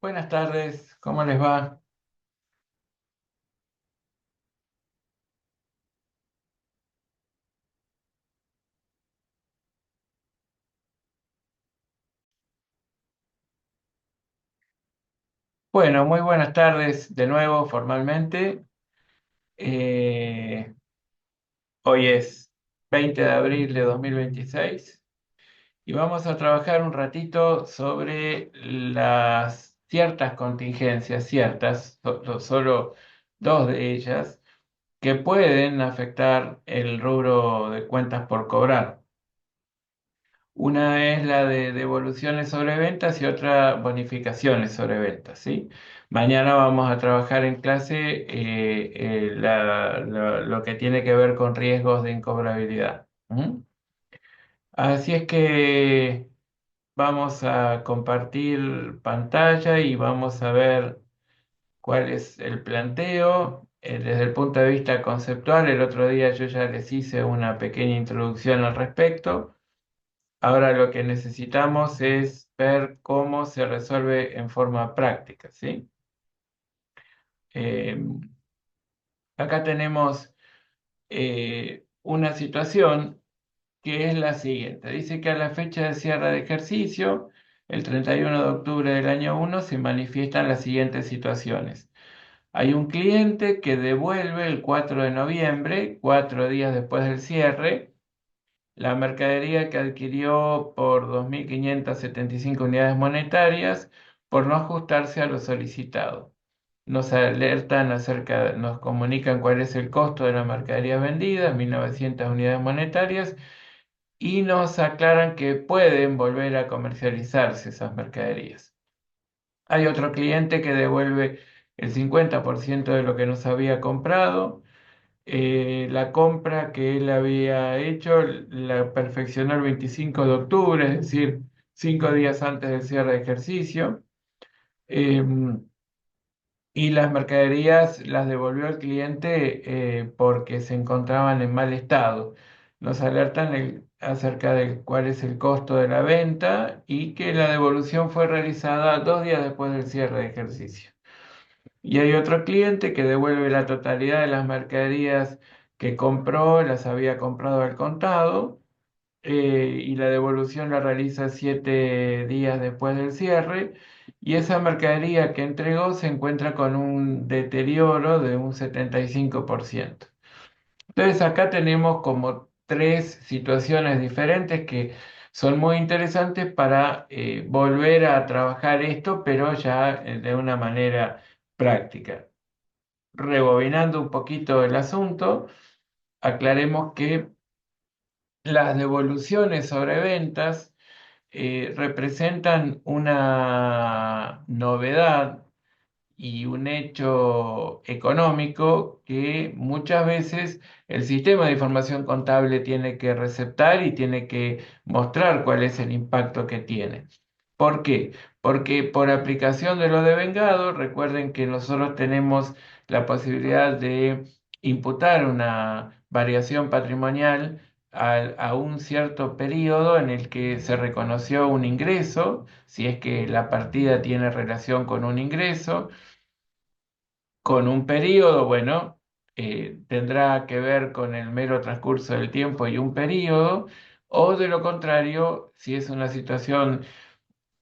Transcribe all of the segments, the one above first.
Buenas tardes, ¿cómo les va? Bueno, muy buenas tardes de nuevo formalmente. Eh, Hoy es 20 de abril de 2026 y vamos a trabajar un ratito sobre las ciertas contingencias, solo dos de ellas, que pueden afectar el rubro de cuentas por cobrar. Una es la de devoluciones sobre ventas y otra bonificaciones sobre ventas, ¿sí? Mañana vamos a trabajar en clase lo que tiene que ver con riesgos de incobrabilidad. ¿Mm? Así es que vamos a compartir pantalla y vamos a ver cuál es el planteo. Desde el punto de vista conceptual, el otro día yo ya les hice una pequeña introducción al respecto. Ahora lo que necesitamos es ver cómo se resuelve en forma práctica, ¿sí? Eh, Acá tenemos una situación que es la siguiente. Dice que a la fecha de cierre de ejercicio, el 31 de octubre del año 1, se manifiestan las siguientes situaciones. Hay un cliente que devuelve el 4 de noviembre, 4 días después del cierre, la mercadería que adquirió por 2.575 unidades monetarias por no ajustarse a lo solicitado. Nos comunican cuál es el costo de la mercadería vendida, 1.900 unidades monetarias, y nos aclaran que pueden volver a comercializarse esas mercaderías. Hay otro cliente que devuelve el 50% de lo que nos había comprado. La compra que él había hecho la perfeccionó el 25 de octubre, es decir, 5 días antes del cierre de ejercicio. Y las mercaderías las devolvió al cliente porque se encontraban en mal estado. Nos alertan acerca de cuál es el costo de la venta y que la devolución fue realizada 2 días después del cierre de ejercicio. Y hay otro cliente que devuelve la totalidad de las mercaderías que compró, las había comprado al contado, y la devolución la realiza 7 días después del cierre. Y esa mercadería que entregó se encuentra con un deterioro de un 75%. Entonces acá tenemos como tres situaciones diferentes que son muy interesantes para volver a trabajar esto, pero ya de una manera práctica. Rebobinando un poquito el asunto, aclaremos que las devoluciones sobre ventas representan una novedad y un hecho económico que muchas veces el sistema de información contable tiene que receptar y tiene que mostrar cuál es el impacto que tiene. ¿Por qué? Porque por aplicación de lo devengado, recuerden que nosotros tenemos la posibilidad de imputar una variación patrimonial a un cierto periodo en el que se reconoció un ingreso, si es que la partida tiene relación con un ingreso, con un periodo, bueno, tendrá que ver con el mero transcurso del tiempo y un periodo, o de lo contrario, si es una situación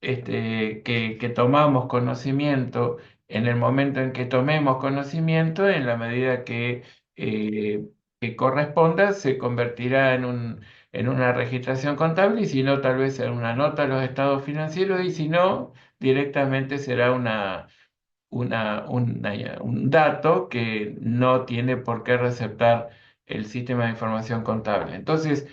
que tomamos conocimiento en el momento en que tomemos conocimiento, en la medida eh, que corresponda, se convertirá en una registración contable y si no, tal vez en una nota a los estados financieros y si no, directamente será un dato que no tiene por qué receptar el sistema de información contable. Entonces,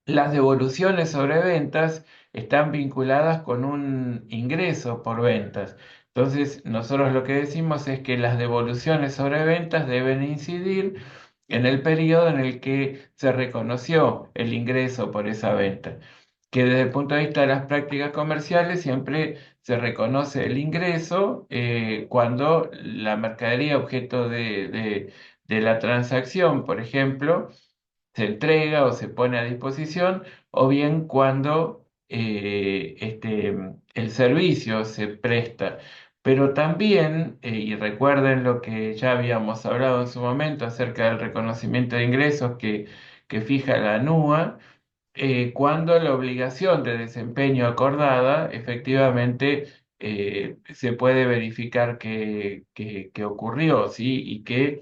las devoluciones sobre ventas están vinculadas con un ingreso por ventas. Entonces, nosotros lo que decimos es que las devoluciones sobre ventas deben incidir en el periodo en el que se reconoció el ingreso por esa venta, que desde el punto de vista de las prácticas comerciales siempre se reconoce el ingreso cuando la mercadería objeto de la transacción, por ejemplo, se entrega o se pone a disposición, o bien cuando el servicio se presta. Pero también, y recuerden lo que ya habíamos hablado en su momento acerca del reconocimiento de ingresos que fija la NUA, cuando la obligación de desempeño acordada efectivamente se puede verificar que ocurrió, ¿sí? Y que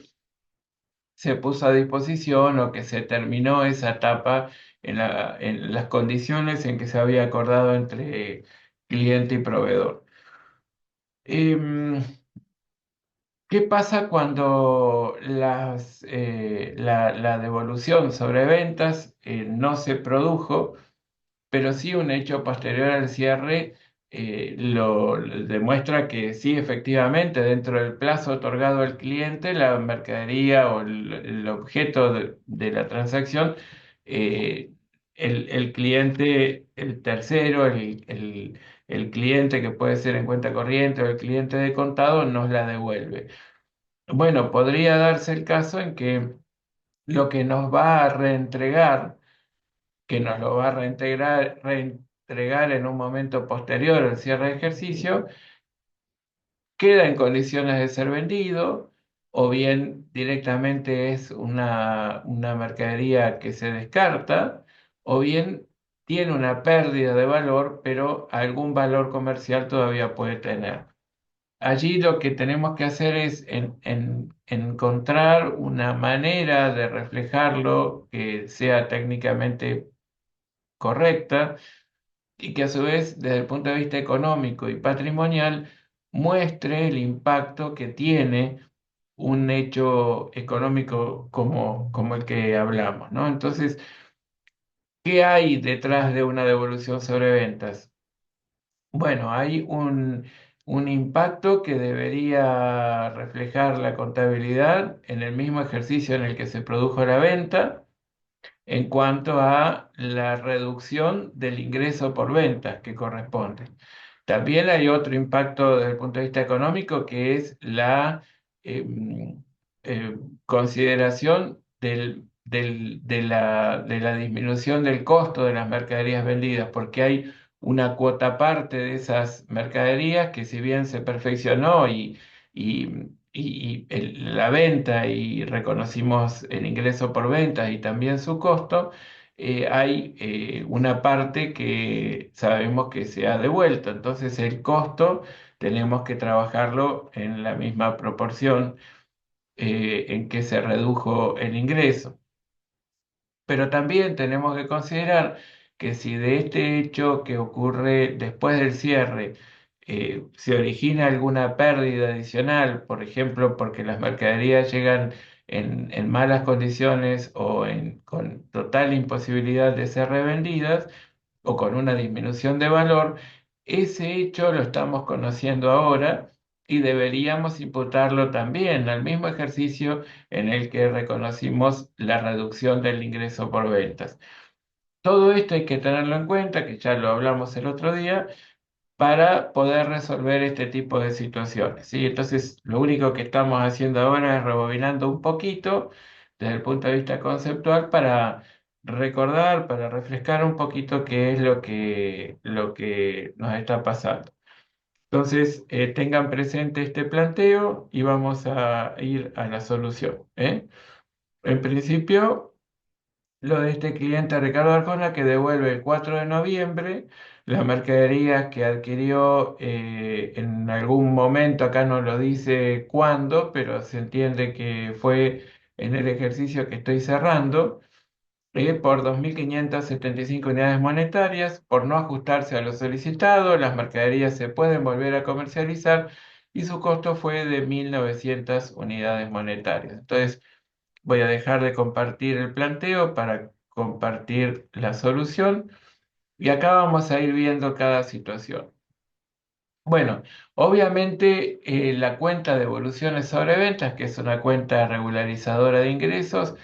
se puso a disposición o que se terminó esa etapa en las condiciones en que se había acordado entre cliente y proveedor. Em, ¿Qué pasa cuando la devolución sobre ventas no se produjo? Pero sí un hecho posterior al cierre lo demuestra que sí, efectivamente, dentro del plazo otorgado al cliente, la mercadería o el objeto de la transacción, eh, el cliente, el tercero, el cliente que puede ser en cuenta corriente o el cliente de contado, nos la devuelve. Bueno, podría darse el caso en que lo que nos va a reentregar, que nos lo va a reentregar en un momento posterior al cierre de ejercicio, queda en condiciones de ser vendido, o bien directamente es una mercadería que se descarta, o bien tiene una pérdida de valor, pero algún valor comercial todavía puede tener. Allí lo que tenemos que hacer es encontrar una manera de reflejarlo que sea técnicamente correcta y que a su vez, desde el punto de vista económico y patrimonial, muestre el impacto que tiene un hecho económico como el que hablamos, ¿no? Entonces, ¿qué hay detrás de una devolución sobre ventas? Bueno, hay un impacto que debería reflejar la contabilidad en el mismo ejercicio en el que se produjo la venta en cuanto a la reducción del ingreso por ventas que corresponde. También hay otro impacto desde el punto de vista económico que es la em, consideración de la disminución del costo de las mercaderías vendidas, porque hay una cuota parte de esas mercaderías que si bien se perfeccionó y la venta y reconocimos el ingreso por ventas y también su costo, hay una parte que sabemos que se ha devuelto. Entonces el costo tenemos que trabajarlo en la misma proporción en que se redujo el ingreso. Pero también tenemos que considerar que si de este hecho que ocurre después del cierre se origina alguna pérdida adicional, por ejemplo, porque las mercaderías llegan en malas condiciones o con total imposibilidad de ser revendidas o con una disminución de valor, ese hecho lo estamos conociendo ahora y deberíamos imputarlo también al mismo ejercicio en el que reconocimos la reducción del ingreso por ventas. Todo esto hay que tenerlo en cuenta, que ya lo hablamos el otro día, para poder resolver este tipo de situaciones, ¿sí? Entonces, lo único que estamos haciendo ahora es rebobinando un poquito desde el punto de vista conceptual para recordar, para refrescar un poquito qué es lo que nos está pasando. Entonces, tengan presente este planteo y vamos a ir a la solución, ¿eh? En principio, lo de este cliente Ricardo Arjona que devuelve el 4 de noviembre la mercadería que adquirió en algún momento, acá no lo dice cuándo, pero se entiende que fue en el ejercicio que estoy cerrando, por 2.575 unidades monetarias. Por no ajustarse a lo solicitado, las mercaderías se pueden volver a comercializar y su costo fue de 1.900 unidades monetarias. Entonces, voy a dejar de compartir el planteo para compartir la solución y acá vamos a ir viendo cada situación. Bueno, obviamente la cuenta de evoluciones sobre ventas, que es una cuenta regularizadora de ingresos,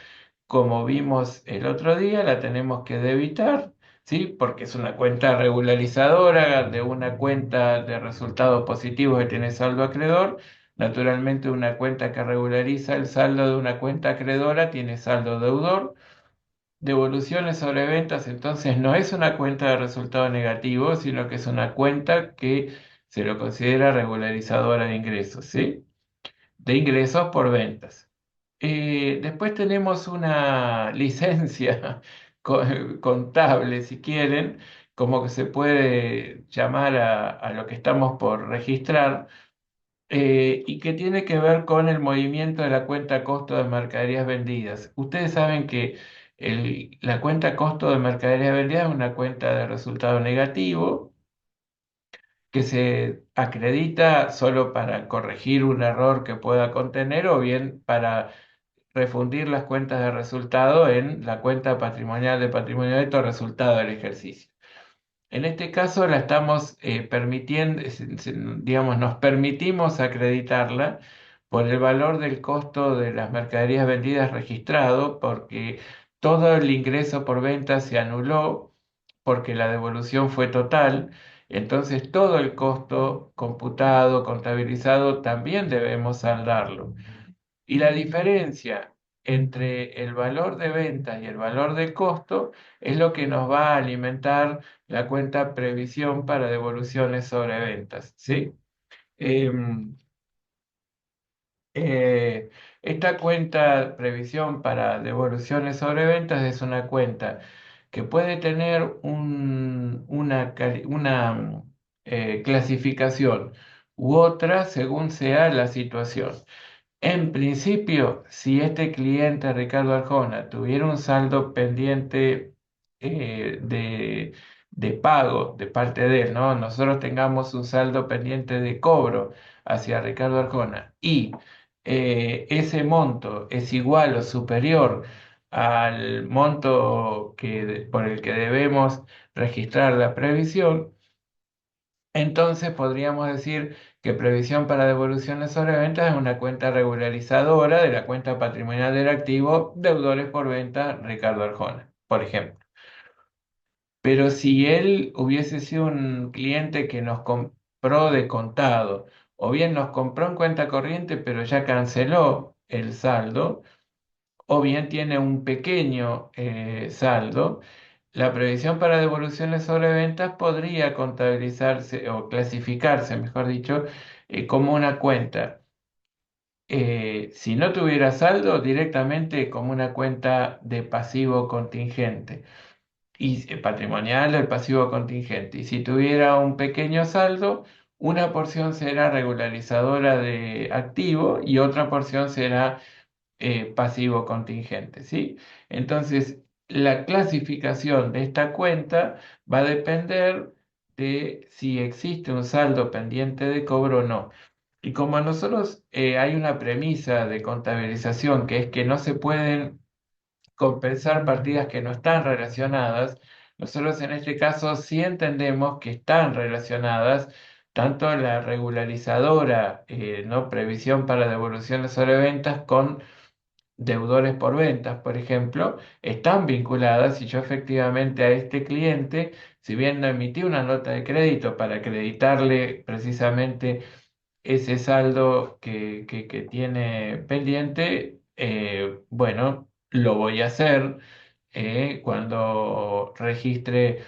como vimos el otro día, la tenemos que debitar, ¿sí? Porque es una cuenta regularizadora de una cuenta de resultados positivos que tiene saldo acreedor. Naturalmente, una cuenta que regulariza el saldo de una cuenta acreedora tiene saldo deudor. devoluciones sobre ventas, entonces no es una cuenta de resultado negativo, sino que es una cuenta que se lo considera regularizadora de ingresos, ¿sí? De ingresos por ventas. Después tenemos una licencia contable, si quieren, como que se puede llamar a lo que estamos por registrar, y que tiene que ver con el movimiento de la cuenta costo de mercaderías vendidas. Ustedes saben que la cuenta costo de mercaderías vendidas es una cuenta de resultado negativo que se acredita solo para corregir un error que pueda contener o bien para refundir las cuentas de resultado en la cuenta patrimonial de patrimonio neto resultado del ejercicio. En este caso la estamos permitiendo, digamos, nos permitimos acreditarla por el valor del costo de las mercaderías vendidas registrado, porque todo el ingreso por venta se anuló, porque la devolución fue total. Entonces todo el costo computado, contabilizado, también debemos saldarlo. Y la diferencia entre el valor de venta y el valor de costo es lo que nos va a alimentar la cuenta previsión para devoluciones sobre ventas, ¿sí? Em, eh, Esta cuenta previsión para devoluciones sobre ventas es una cuenta que puede tener una clasificación u otra según sea la situación. En principio, si este cliente, Ricardo Arjona, tuviera un saldo pendiente de pago de parte de él, ¿no? Nosotros tengamos un saldo pendiente de cobro hacia Ricardo Arjona y ese monto es igual o superior al monto por el que debemos registrar la previsión, entonces podríamos decir que previsión para devoluciones sobre ventas es una cuenta regularizadora de la cuenta patrimonial del activo deudores por venta Ricardo Arjona, por ejemplo. Pero si él hubiese sido un cliente que nos compró de contado, o bien nos compró en cuenta corriente pero ya canceló el saldo, o bien tiene un pequeño saldo, la previsión para devoluciones sobre ventas podría contabilizarse o clasificarse, mejor dicho, como una cuenta. Si no tuviera saldo, directamente como una cuenta de pasivo contingente y patrimonial del pasivo contingente. Y si tuviera un pequeño saldo, una porción será regularizadora de activo y otra porción será pasivo contingente, ¿sí? Entonces, la clasificación de esta cuenta va a depender de si existe un saldo pendiente de cobro o no. Y como a nosotros hay una premisa de contabilización que es que no se pueden compensar partidas que no están relacionadas, nosotros en este caso sí entendemos que están relacionadas tanto la regularizadora, no previsión para devoluciones sobre ventas con deudores por ventas, por ejemplo, están vinculadas y yo efectivamente a este cliente, si bien no emití una nota de crédito para acreditarle precisamente ese saldo que tiene pendiente, bueno, lo voy a hacer cuando registre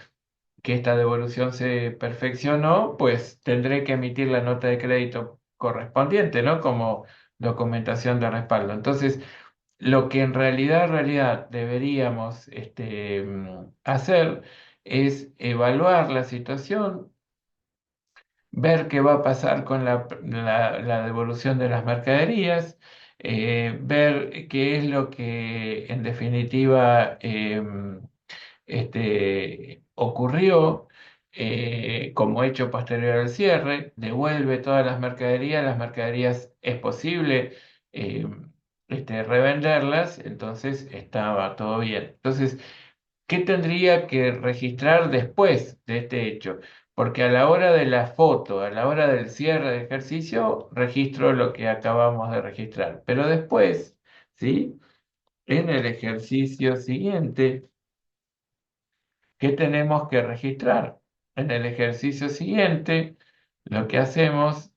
que esta devolución se perfeccionó, pues tendré que emitir la nota de crédito correspondiente, ¿no? Como documentación de respaldo. Entonces, lo que en realidad deberíamos hacer es evaluar la situación, ver qué va a pasar con la devolución de las mercaderías, ver qué es lo que en definitiva ocurrió como hecho posterior al cierre, devuelve todas las mercaderías es posible eh, revenderlas, entonces estaba todo bien. Entonces, ¿qué tendría que registrar después de este hecho? Porque a la hora de la foto, a la hora del cierre de ejercicio, registro lo que acabamos de registrar. Pero después, ¿sí? En el ejercicio siguiente, ¿qué tenemos que registrar? En el ejercicio siguiente, lo que hacemos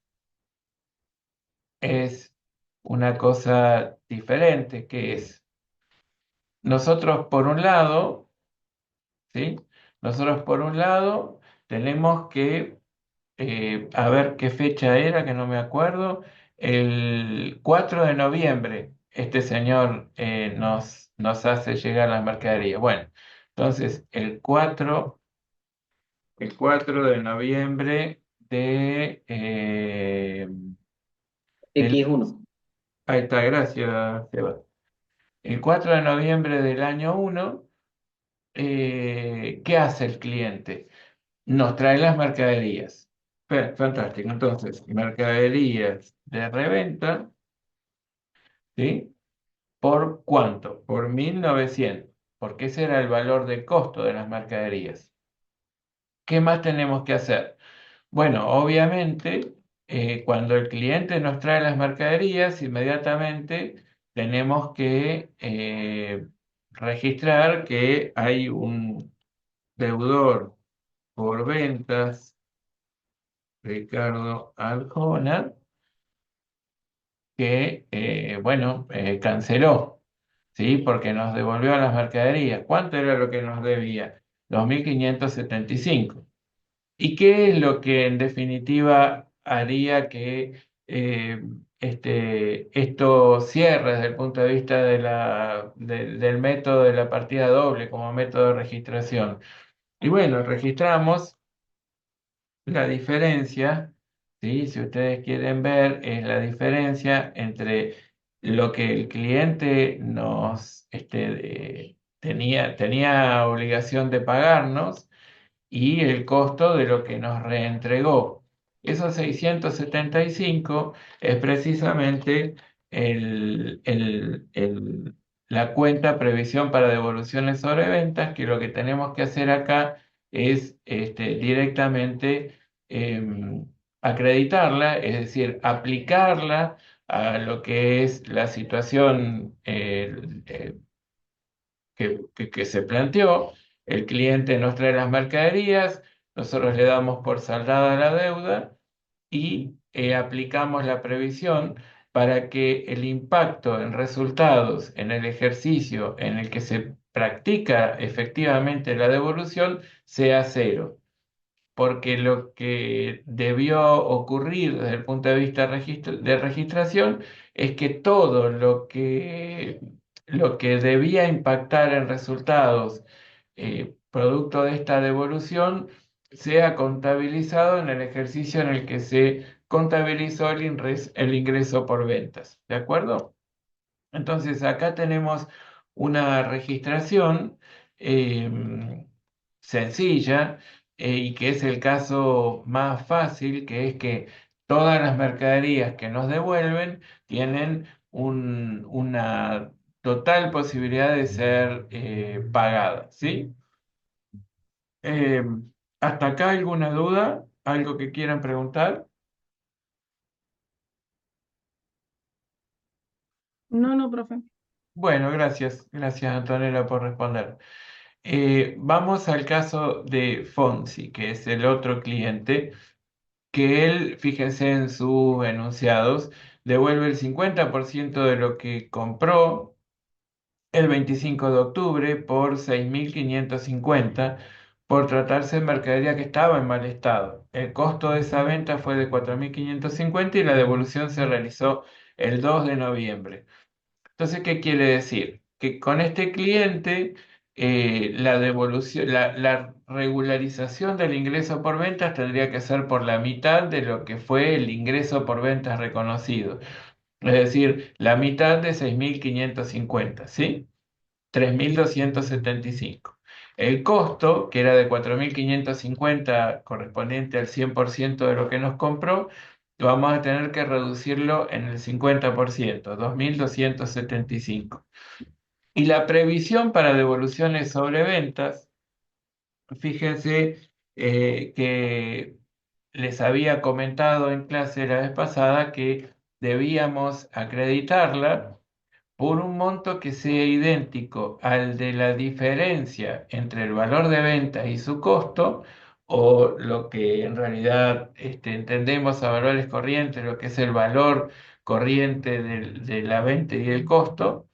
es una cosa diferente, que es nosotros por un lado, ¿sí? Nosotros por un lado tenemos que, a ver qué fecha era, que no me acuerdo, el 4 de noviembre, este señor nos hace llegar las mercaderías. Bueno, entonces el cuatro de noviembre del... X1. Ahí está, gracias, Seba. El 4 de noviembre del año uno, ¿qué hace el cliente? Nos trae las mercaderías. Fantástico. Entonces, mercaderías de reventa, ¿sí? ¿Por cuánto? Por 1.900, porque ese era el valor de costo de las mercaderías. ¿Qué más tenemos que hacer? Bueno, obviamente, cuando el cliente nos trae las mercaderías, inmediatamente tenemos que registrar que hay un deudor por ventas, Ricardo Arjona, que, bueno, canceló, ¿sí? Porque nos devolvió las mercaderías. ¿Cuánto era lo que nos debía? 2.575. ¿Y qué es lo que en definitiva haría que esto cierre desde el punto de vista del método de la partida doble como método de registración? Y bueno, registramos la diferencia, ¿sí? Si ustedes quieren ver, es la diferencia entre lo que el cliente tenía obligación de pagarnos y el costo de lo que nos reentregó. Esos 675 es precisamente la cuenta previsión para devoluciones sobre ventas, que lo que tenemos que hacer acá es directamente acreditarla, es decir, aplicarla a lo que es la situación que se planteó. El cliente nos trae las mercaderías, nosotros le damos por saldada la deuda y aplicamos la previsión para que el impacto en resultados en el ejercicio en el que se practica efectivamente la devolución sea cero, porque lo que debió ocurrir desde el punto de vista de registración es que todo lo que debía impactar en resultados producto de esta devolución sea contabilizado en el ejercicio en el que se contabilizó el ingreso por ventas. ¿De acuerdo? Entonces, acá tenemos una registración sencilla, y que es el caso más fácil, que es que todas las mercaderías que nos devuelven tienen una total posibilidad de ser pagadas, ¿sí? ¿Hasta acá alguna duda? ¿Algo que quieran preguntar? No, no, profe. Bueno, gracias. Gracias, Antonella, por responder. Vamos al caso de Fonsi, que es el otro cliente, que él, fíjense en sus enunciados, devuelve el 50% de lo que compró el 25 de octubre por 6.550, por tratarse de mercadería que estaba en mal estado. El costo de esa venta fue de 4.550 y la devolución se realizó el 2 de noviembre. Entonces, ¿qué quiere decir? Que con este cliente, la devolución, la regularización del ingreso por ventas tendría que ser por la mitad de lo que fue el ingreso por ventas reconocido. Es decir, la mitad de 6.550, ¿sí? 3.275. El costo, que era de 4.550, correspondiente al 100% de lo que nos compró, vamos a tener que reducirlo en el 50%, 2.275. Y la previsión para devoluciones sobre ventas, fíjense que les había comentado en clase la vez pasada que debíamos acreditarla por un monto que sea idéntico al de la diferencia entre el valor de venta y su costo, o lo que en realidad entendemos a valores corrientes, lo que es el valor corriente de la venta y el costo,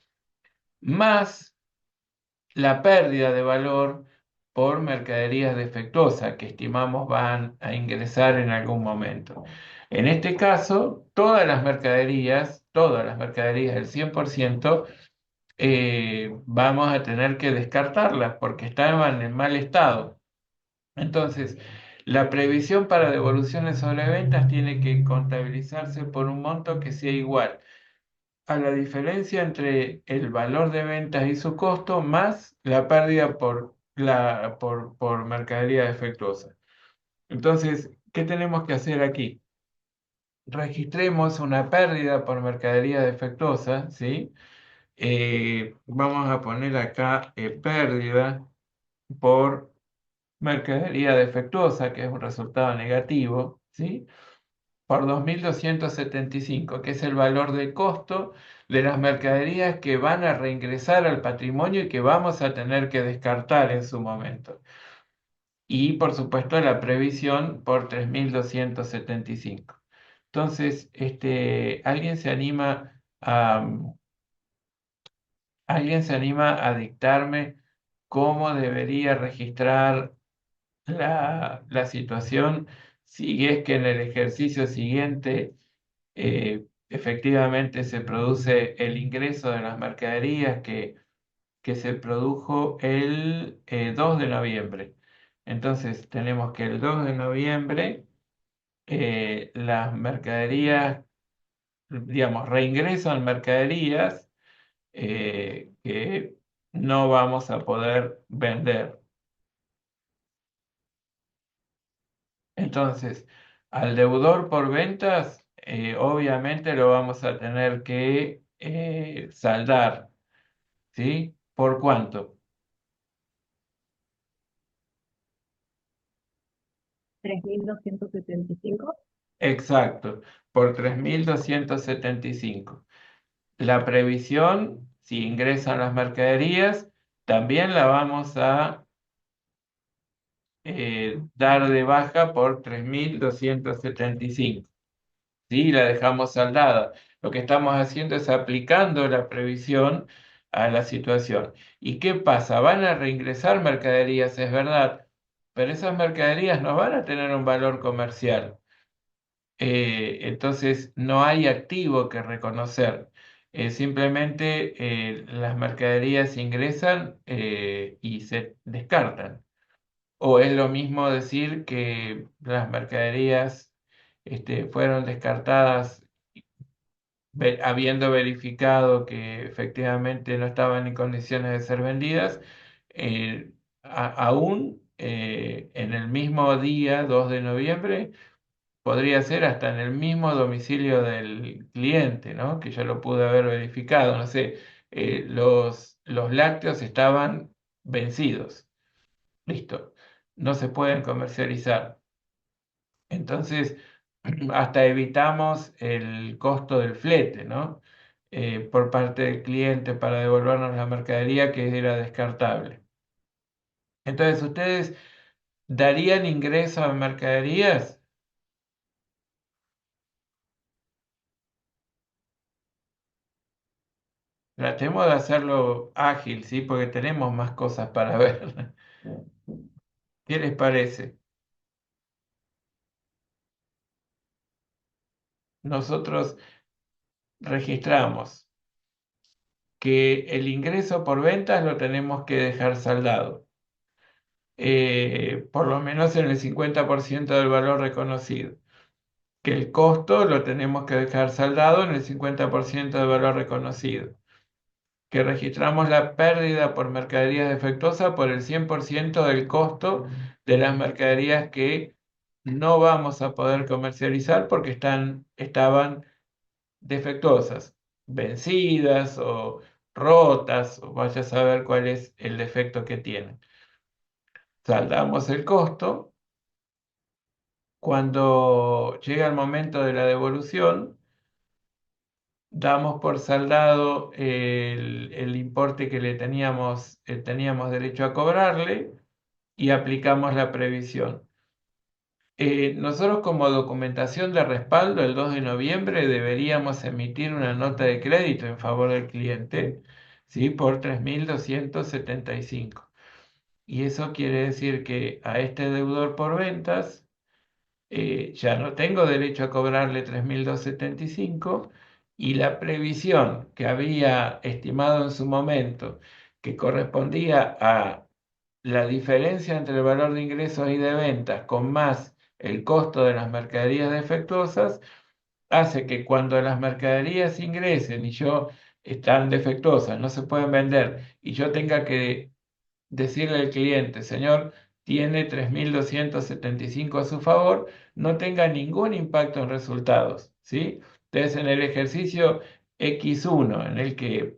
más la pérdida de valor por mercaderías defectuosas que estimamos van a ingresar en algún momento. En este caso, todas las mercaderías, el 100%, vamos a tener que descartarlas porque estaban en mal estado. Entonces, la previsión para devoluciones sobre ventas tiene que contabilizarse por un monto que sea igual a la diferencia entre el valor de ventas y su costo más la pérdida por mercadería defectuosa. Entonces, ¿qué tenemos que hacer aquí? Registremos una pérdida por mercadería defectuosa, ¿sí? Vamos a poner acá pérdida por mercadería defectuosa, que es un resultado negativo, ¿sí? Por 2.275, que es el valor de costo de las mercaderías que van a reingresar al patrimonio y que vamos a tener que descartar en su momento. Y por supuesto la previsión por 3.275. Entonces, ¿alguien se anima a dictarme cómo debería registrar la situación si es que en el ejercicio siguiente efectivamente se produce el ingreso de las mercaderías que se produjo el 2 de noviembre? Entonces tenemos que el 2 de noviembre las mercaderías, digamos, reingresan mercaderías que no vamos a poder vender. Entonces, al deudor por ventas, obviamente lo vamos a tener que saldar, ¿sí? ¿Por cuánto? 3.275. Exacto, por 3.275. La previsión, si ingresan las mercaderías, también la vamos a dar de baja por 3.275. ¿Sí? La dejamos saldada. Lo que estamos haciendo es aplicando la previsión a la situación. ¿Y qué pasa? Van a reingresar mercaderías, es verdad, pero esas mercaderías no van a tener un valor comercial. Entonces, no hay activo que reconocer. Simplemente las mercaderías ingresan y se descartan. O es lo mismo decir que las mercaderías fueron descartadas habiendo verificado que efectivamente no estaban en condiciones de ser vendidas, aún en el mismo día, 2 de noviembre, podría ser hasta en el mismo domicilio del cliente, ¿no? Que yo lo pude haber verificado, no sé, los lácteos estaban vencidos, listo, no se pueden comercializar. Entonces, hasta evitamos el costo del flete, ¿no? Por parte del cliente para devolvernos la mercadería que era descartable. Entonces, ¿ustedes darían ingreso a mercaderías? Tratemos de hacerlo ágil, ¿sí? Porque tenemos más cosas para ver. ¿Qué les parece? Nosotros registramos que el ingreso por ventas lo tenemos que dejar saldado, por lo menos en el 50% del valor reconocido. Que el costo lo tenemos que dejar saldado en el 50% del valor reconocido, que registramos la pérdida por mercaderías defectuosas por el 100% del costo de las mercaderías que no vamos a poder comercializar porque estaban defectuosas, vencidas o rotas, o vaya a saber cuál es el defecto que tienen. Saldamos el costo. Cuando llega el momento de la devolución, damos por saldado el importe que teníamos derecho a cobrarle y aplicamos la previsión. Nosotros como documentación de respaldo, el 2 de noviembre deberíamos emitir una nota de crédito en favor del cliente, ¿sí? Por 3.275. Y eso quiere decir que a este deudor por ventas ya no tengo derecho a cobrarle 3.275 y la previsión que había estimado en su momento, que correspondía a la diferencia entre el valor de ingresos y de ventas con más el costo de las mercaderías defectuosas, hace que cuando las mercaderías ingresen y yo están defectuosas, no se pueden vender, y yo tenga que decirle al cliente, señor, tiene 3.275 a su favor, no tenga ningún impacto en resultados, ¿sí? Entonces, en el ejercicio X1, en el que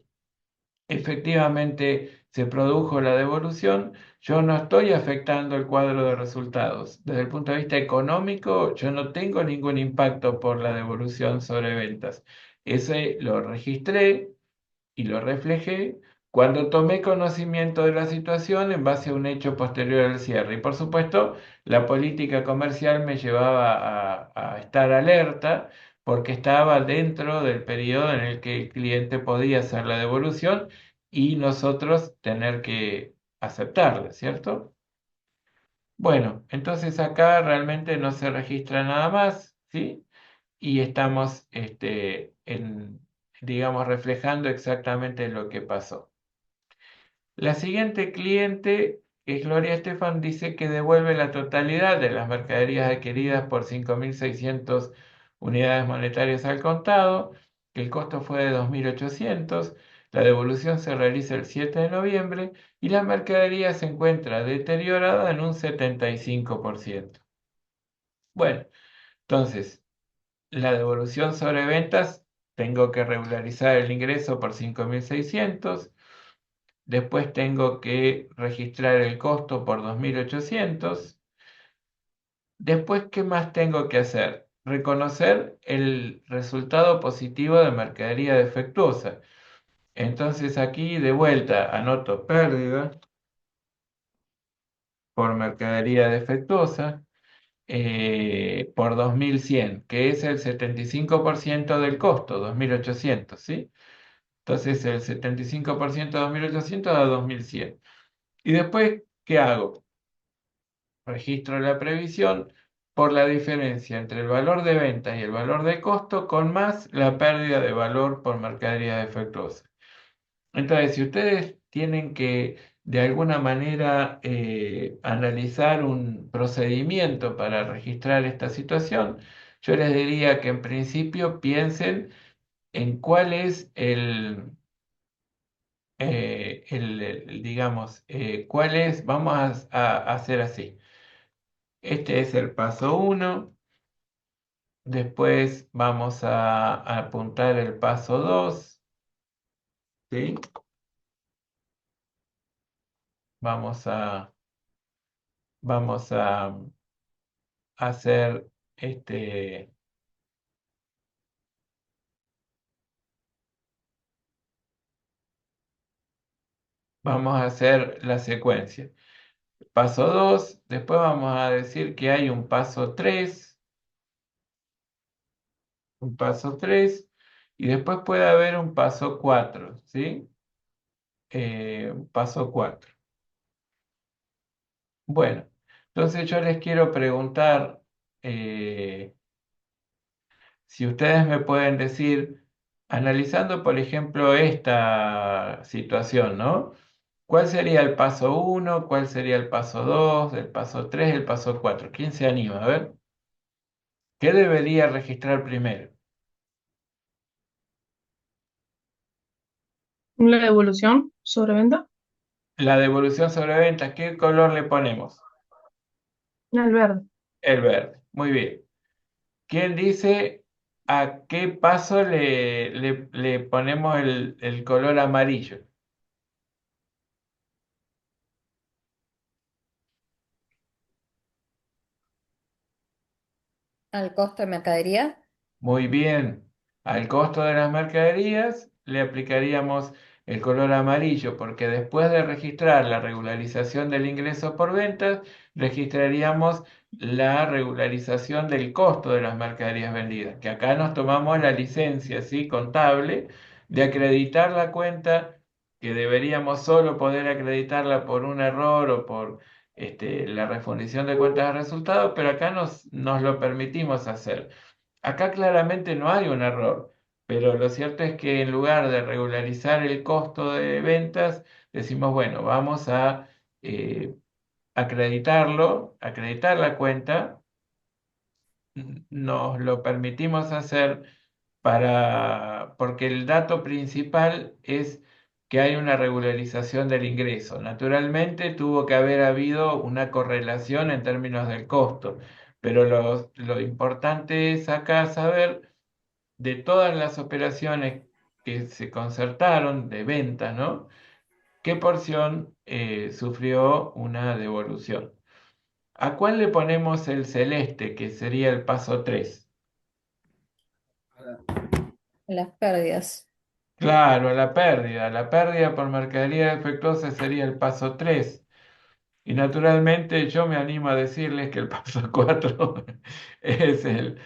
efectivamente se produjo la devolución, yo no estoy afectando el cuadro de resultados. Desde el punto de vista económico, yo no tengo ningún impacto por la devolución sobre ventas. Ese lo registré y lo reflejé cuando tomé conocimiento de la situación en base a un hecho posterior al cierre. Y por supuesto, la política comercial me llevaba a estar alerta porque estaba dentro del periodo en el que el cliente podía hacer la devolución y nosotros tener que aceptarla, ¿cierto? Bueno, entonces acá realmente no se registra nada más, ¿sí? Y estamos, digamos, reflejando exactamente lo que pasó. La siguiente cliente, que es Gloria Estefan, dice que devuelve la totalidad de las mercaderías adquiridas por 5.600 unidades monetarias al contado, que el costo fue de 2.800. La devolución se realiza el 7 de noviembre y la mercadería se encuentra deteriorada en un 75%. Bueno, entonces, la devolución sobre ventas, tengo que regularizar el ingreso por 5.600. Después tengo que registrar el costo por 2.800. Después, ¿qué más tengo que hacer? Reconocer el resultado positivo de mercadería defectuosa. Entonces aquí de vuelta anoto pérdida por mercadería defectuosa por 2.100, que es el 75% del costo, 2.800, ¿sí? Entonces el 75% de 2.800 da 2.100. Y después, ¿qué hago? Registro la previsión por la diferencia entre el valor de venta y el valor de costo con más la pérdida de valor por mercadería defectuosa. Entonces, si ustedes tienen que de alguna manera analizar un procedimiento para registrar esta situación, yo les diría que en principio piensen en cuál es digamos, cuál es, vamos a hacer así. Este es el paso uno. Después vamos a apuntar el paso 2, ¿sí? Vamos a hacer vamos a hacer la secuencia. Paso 2. Después vamos a decir que hay un paso 3 y después puede haber un paso 4, ¿sí? Un paso 4. Bueno, entonces yo les quiero preguntar eh, si ustedes me pueden decir, analizando por ejemplo esta situación, ¿no? ¿Cuál sería el paso uno? ¿Cuál sería el paso 2? ¿El paso 3? ¿El paso 4? ¿Quién se anima? A ver, ¿qué debería registrar primero? La devolución sobre venta La devolución sobre ventas, ¿qué color le ponemos? al verde. El verde. Muy bien. ¿Quién dice a qué paso le ponemos el color amarillo? Al costo de mercadería. Muy bien. Al costo de las mercaderías le aplicaríamos el color amarillo, porque después de registrar la regularización del ingreso por ventas, registraríamos la regularización del costo de las mercaderías vendidas, que acá nos tomamos la licencia, ¿sí? Contable de acreditar la cuenta que deberíamos solo poder acreditarla por un error o por la refundición de cuentas de resultados, pero acá nos lo permitimos hacer. Acá claramente no hay un error, pero lo cierto es que en lugar de regularizar el costo de ventas, decimos, bueno, vamos a eh, acreditar la cuenta, nos lo permitimos hacer porque el dato principal es que hay una regularización del ingreso. Naturalmente tuvo que haber habido una correlación en términos del costo, pero lo importante es acá saber de todas las operaciones que se concertaron de venta, ¿no? ¿Qué porción sufrió una devolución? ¿A cuál le ponemos el celeste, que sería el paso 3? Las pérdidas. Claro, la pérdida. La pérdida por mercadería defectuosa sería el paso 3. Y naturalmente yo me animo a decirles que el paso 4 es el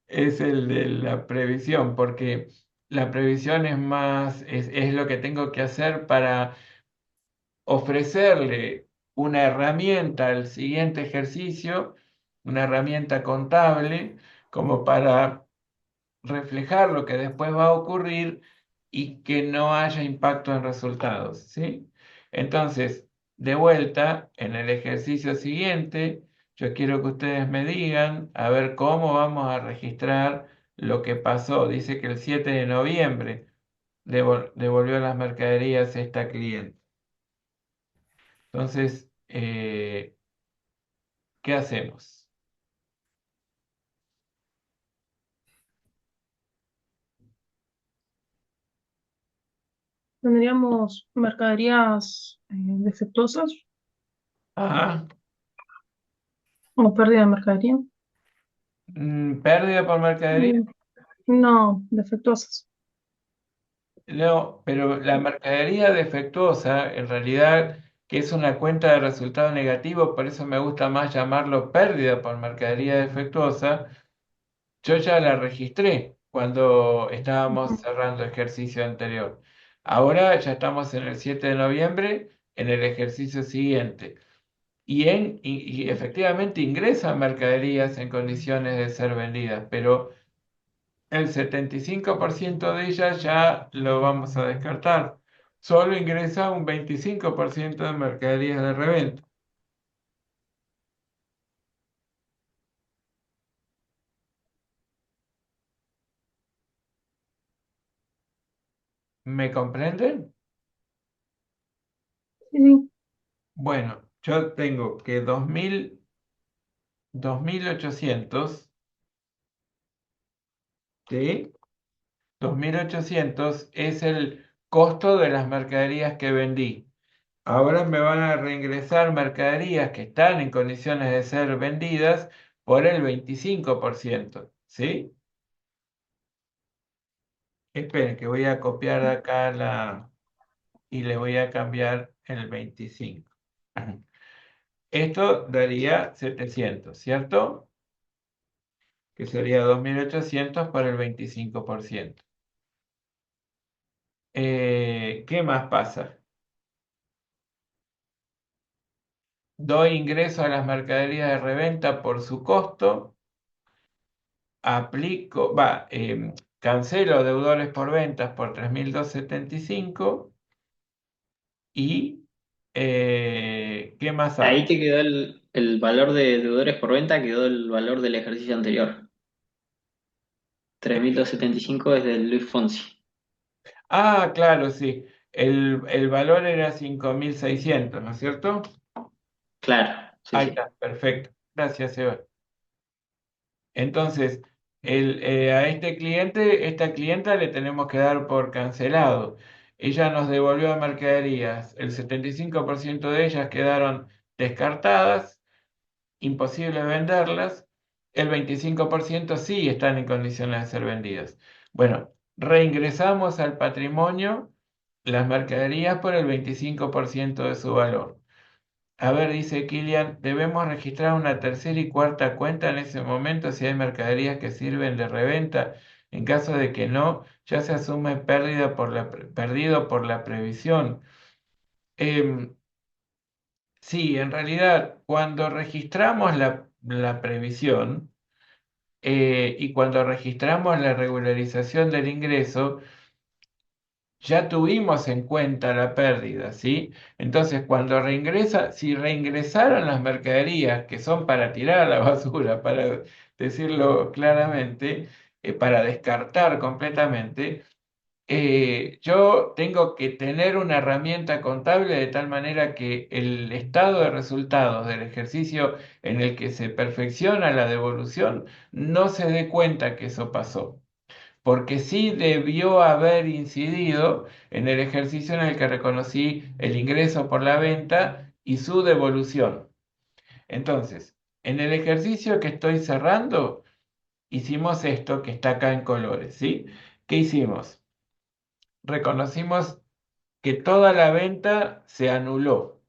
de la previsión, porque la previsión es lo que tengo que hacer para ofrecerle una herramienta al siguiente ejercicio, una herramienta contable, como para reflejar lo que después va a ocurrir y que no haya impacto en resultados, ¿sí? Entonces, de vuelta, en el ejercicio siguiente, yo quiero que ustedes me digan a ver cómo vamos a registrar lo que pasó. Dice que el 7 de noviembre devolvió las mercaderías esta cliente. Entonces, ¿qué hacemos? Tendríamos mercaderías defectuosas Ajá. o pérdida de mercadería. Pérdida por mercadería. Mm, No, defectuosas. No, pero la mercadería defectuosa, en realidad, que es una cuenta de resultado negativo, por eso me gusta más llamarlo pérdida por mercadería defectuosa, yo ya la registré cuando estábamos Ujú. cerrando ejercicio anterior. Ahora ya estamos en el 7 de noviembre, en el ejercicio siguiente. Y efectivamente ingresan mercaderías en condiciones de ser vendidas, pero el 75% de ellas ya lo vamos a descartar. Solo ingresa un 25% de mercaderías de reventa. ¿Me comprenden? Sí, sí. Bueno, yo tengo que 2.800, ¿sí? 2.800 es el costo de las mercaderías que vendí. Ahora me van a reingresar mercaderías que están en condiciones de ser vendidas por el 25%, ¿sí? Esperen, que voy a copiar de acá y le voy a cambiar el 25. Esto daría 700, ¿cierto? Que sería 2.800 por el 25%. ¿Qué más pasa? Doy ingreso a las mercaderías de reventa por su costo, cancelo deudores por ventas por 3.275 y ¿qué más Ahí hago? te quedó el valor de deudores por venta, quedó el valor del ejercicio anterior. 3.275 es del Luis Fonsi. Ah, claro, sí. El valor era 5.600, ¿no es cierto? Claro, sí, Ahí sí. está, perfecto. Gracias, Eva. Entonces, a esta clienta le tenemos que dar por cancelado. Ella nos devolvió mercaderías. El 75% de ellas quedaron descartadas, imposible venderlas. El 25% sí están en condiciones de ser vendidas. Bueno, reingresamos al patrimonio las mercaderías por el 25% de su valor. A ver, dice Kilian, debemos registrar una tercera y cuarta cuenta en ese momento si hay mercaderías que sirven de reventa. En caso de que no, ya se asume perdido por la previsión. Em, sí, en realidad, cuando registramos la previsión y cuando registramos la regularización del ingreso, ya tuvimos en cuenta la pérdida, ¿sí? Entonces, si reingresaron las mercaderías que son para tirar a la basura, para decirlo claramente, para descartar completamente, yo tengo que tener una herramienta contable de tal manera que el estado de resultados del ejercicio en el que se perfecciona la devolución no se dé cuenta que eso pasó, porque sí debió haber incidido en el ejercicio en el que reconocí el ingreso por la venta y su devolución. Entonces, en el ejercicio que estoy cerrando, hicimos esto que está acá en colores, ¿sí? ¿Qué hicimos? Reconocimos que toda la venta se anuló.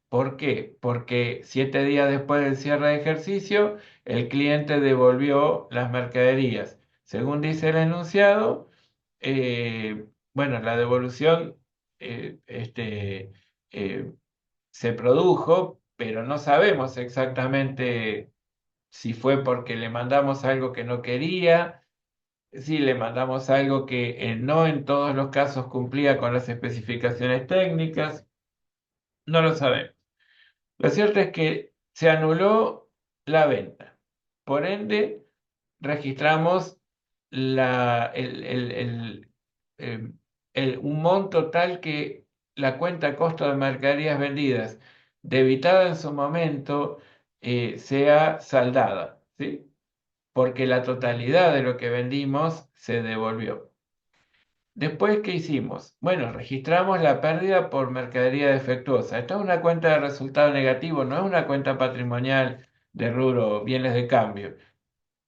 ¿Por qué? Porque 7 días después del cierre de ejercicio, el cliente devolvió las mercaderías. Según dice el enunciado, bueno, la devolución eh, se produjo, pero no sabemos exactamente si fue porque le mandamos algo que no quería, si le mandamos algo que no en todos los casos cumplía con las especificaciones técnicas, no lo sabemos. Lo cierto es que se anuló la venta. Por ende, registramos eh, un monto tal que la cuenta costo de mercaderías vendidas, debitada en su momento, sea saldada, ¿sí? Porque la totalidad de lo que vendimos se devolvió. Después, ¿qué hicimos? Bueno, registramos la pérdida por mercadería defectuosa. Esta es una cuenta de resultado negativo, no es una cuenta patrimonial de rubro bienes de cambio.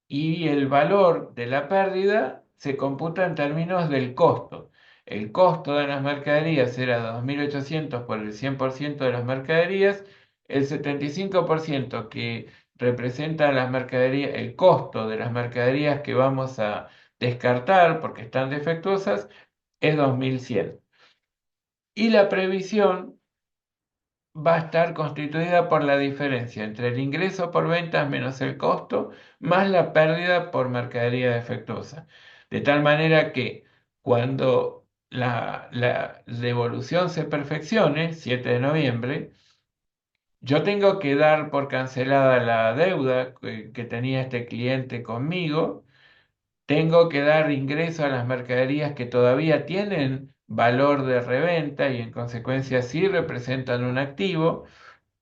Y el valor de la pérdida se computa en términos del costo. El costo de las mercaderías era 2.800 por el 100% de las mercaderías, el 75% que representa las mercaderías, el costo de las mercaderías que vamos a descartar porque están defectuosas es 2.100. Y la previsión va a estar constituida por la diferencia entre el ingreso por ventas menos el costo, más la pérdida por mercadería defectuosa. De tal manera que cuando la devolución se perfeccione, 7 de noviembre, yo tengo que dar por cancelada la deuda que tenía este cliente conmigo. Tengo que dar ingreso a las mercaderías que todavía tienen valor de reventa y en consecuencia sí representan un activo,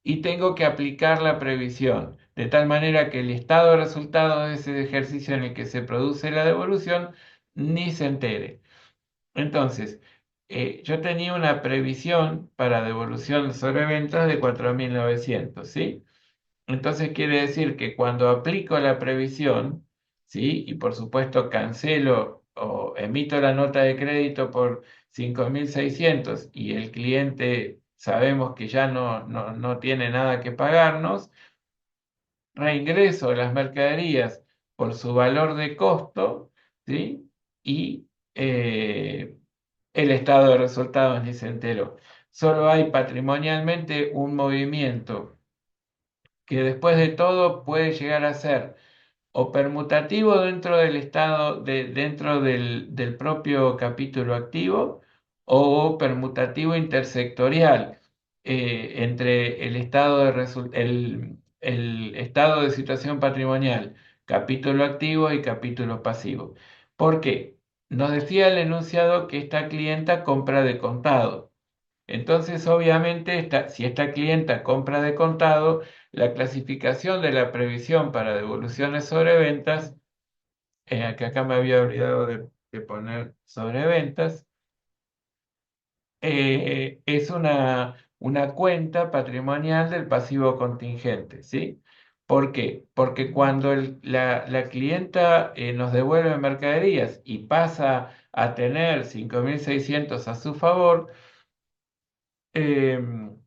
y tengo que aplicar la previsión, de tal manera que el estado de resultados de ese ejercicio en el que se produce la devolución ni se entere. Entonces, yo tenía una previsión para devolución sobre ventas de 4.900, ¿sí? Entonces quiere decir que cuando aplico la previsión, ¿sí? Y por supuesto cancelo o emito la nota de crédito por 5.600 y el cliente sabemos que ya no tiene nada que pagarnos, reingreso las mercaderías por su valor de costo, ¿sí? Y el estado de resultados ni se enteró. Solo hay patrimonialmente un movimiento que después de todo puede llegar a ser o permutativo dentro del estado, dentro del propio capítulo activo, o permutativo intersectorial entre el estado de situación patrimonial, capítulo activo y capítulo pasivo. ¿Por qué? Nos decía el enunciado que esta clienta compra de contado. Entonces, obviamente, si esta clienta compra de contado, la clasificación de la previsión para devoluciones sobre ventas, que acá me había olvidado de poner sobre ventas, es una cuenta patrimonial del pasivo contingente, ¿sí? ¿Por qué? Porque cuando la clienta nos devuelve mercaderías y pasa a tener 5.600 a su favor, em,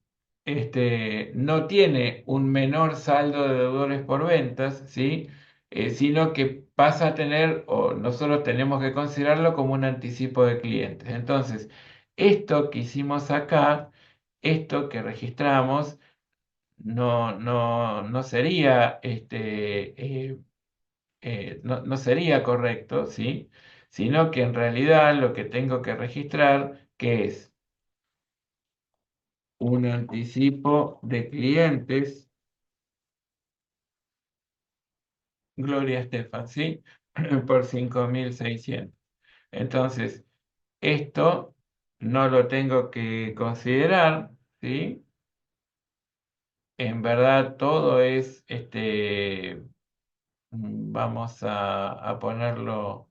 no tiene un menor saldo de deudores por ventas, ¿sí? sino que pasa a tener, o nosotros tenemos que considerarlo como un anticipo de clientes. Entonces, esto que hicimos acá, esto que registramos, no sería, no sería correcto, ¿sí? Sino que en realidad lo que tengo que registrar, que es un anticipo de clientes, Gloria Estefan, ¿sí? Por 5.600. Entonces, esto no lo tengo que considerar, ¿sí? En verdad todo es, vamos a ponerlo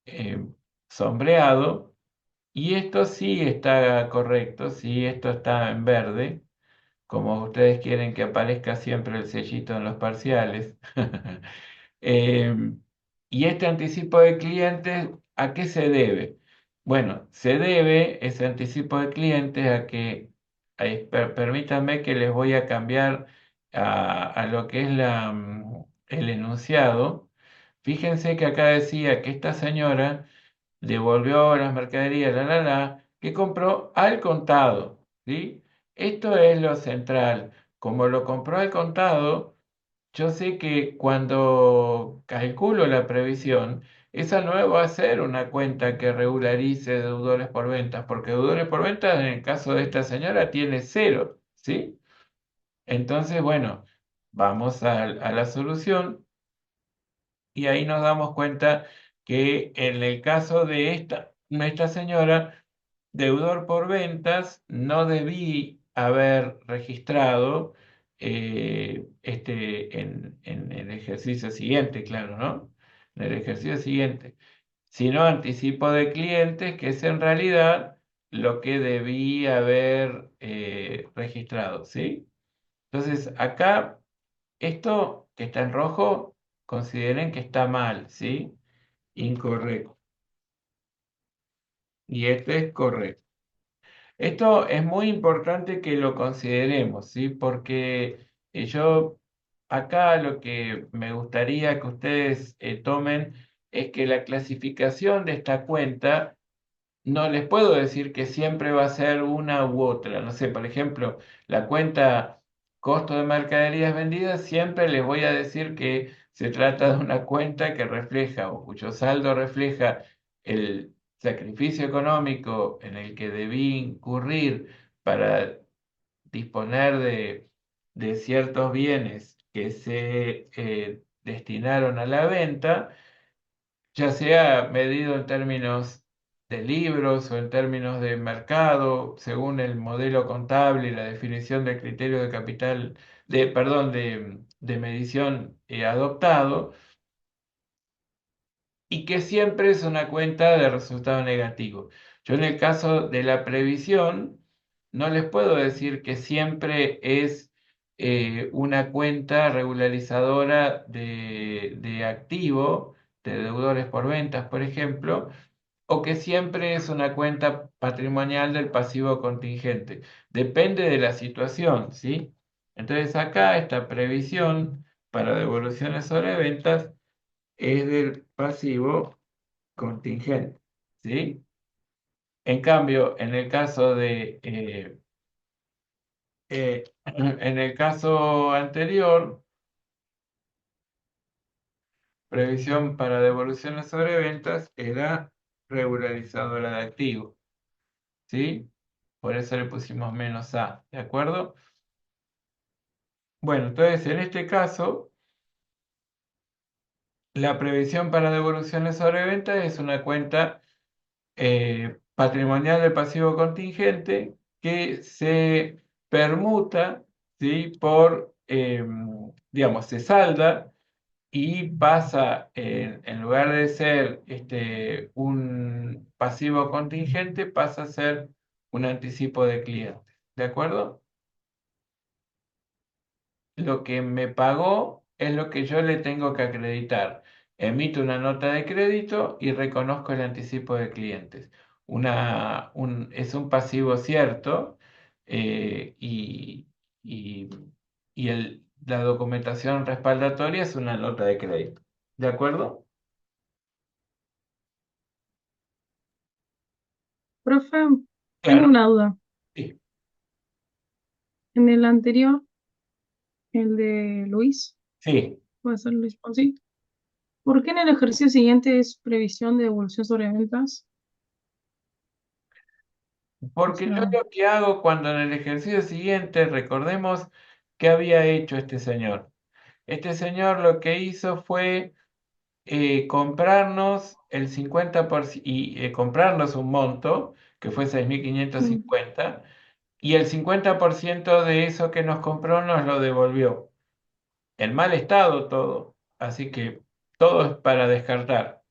eh, sombreado, y esto sí está correcto, sí, esto está en verde, como ustedes quieren que aparezca siempre el sellito en los parciales. Eh, y este anticipo de clientes, ¿a qué se debe? Bueno, se debe ese anticipo de clientes a que, permítanme que les voy a cambiar a lo que es el enunciado. Fíjense que acá decía que esta señora devolvió las mercaderías, que compró al contado, ¿sí? Esto es lo central. Como lo compró al contado, yo sé que cuando calculo la previsión, esa no va a ser una cuenta que regularice deudores por ventas, porque deudores por ventas en el caso de esta señora tiene cero, ¿sí? Entonces, bueno, vamos a la solución y ahí nos damos cuenta que en el caso de esta señora, deudor por ventas, no debí haber registrado en el ejercicio siguiente, claro, ¿no? En el ejercicio siguiente, sino anticipo de clientes, que es en realidad lo que debí haber registrado, ¿sí? Entonces, acá, esto que está en rojo, consideren que está mal, ¿sí? Incorrecto. Y este es correcto. Esto es muy importante que lo consideremos, ¿sí? Porque yo acá lo que me gustaría que ustedes tomen es que la clasificación de esta cuenta no les puedo decir que siempre va a ser una u otra. No sé, por ejemplo, la cuenta costo de mercaderías vendidas, siempre les voy a decir que se trata de una cuenta que refleja o cuyo saldo refleja el sacrificio económico en el que debí incurrir para disponer de ciertos bienes que se destinaron a la venta, ya sea medido en términos de libros o en términos de mercado, según el modelo contable y la definición del criterio de capital, perdón, de medición adoptado, y que siempre es una cuenta de resultado negativo. Yo en el caso de la previsión, no les puedo decir que siempre es una cuenta regularizadora de activo, de deudores por ventas, por ejemplo, o que siempre es una cuenta patrimonial del pasivo contingente. Depende de la situación, ¿sí? Entonces acá esta previsión para devoluciones sobre ventas es del pasivo contingente, ¿sí? En cambio, en el caso anterior, previsión para devoluciones sobre ventas era regularizadora de activos, ¿sí? Por eso le pusimos menos A, ¿de acuerdo? Bueno, entonces en este caso, la previsión para devoluciones sobre ventas es una cuenta patrimonial del pasivo contingente que se permuta, ¿sí? Digamos, se salda y pasa, en lugar de ser un pasivo contingente, pasa a ser un anticipo de clientes. ¿De acuerdo? Lo que me pagó es lo que yo le tengo que acreditar. Emito una nota de crédito y reconozco el anticipo de clientes. Es un pasivo cierto, eh, y, y- y la documentación respaldatoria es una nota de crédito. ¿De acuerdo? Profe, tengo Claro, una duda. sí. En el anterior, el de Luis, Sí. puede ser Luis Fonsi, ¿por qué en el ejercicio siguiente es previsión de devolución sobre ventas? O Porque yo sea, lo que hago cuando en el ejercicio siguiente, recordemos qué había hecho este señor. Este señor lo que hizo fue comprarnos el 50% y comprarnos un monto que fue seis mil quinientos mm, cincuenta y el 50% de eso que nos compró nos lo devolvió. En mal estado todo, así que todo es para descartar.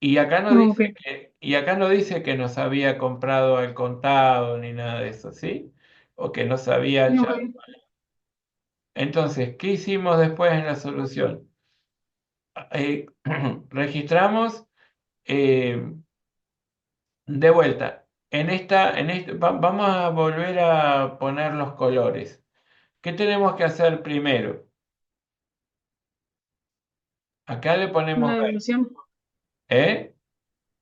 ok, Y acá no dice que nos había comprado al contado ni nada de eso, ¿sí? O que nos había ya. ok. Entonces, ¿qué hicimos después en la solución? Eh, registramos eh, de vuelta. Vamos a volver a poner los colores. ¿Qué tenemos que hacer primero? Acá le La ponemos verde, devolución. ¿eh?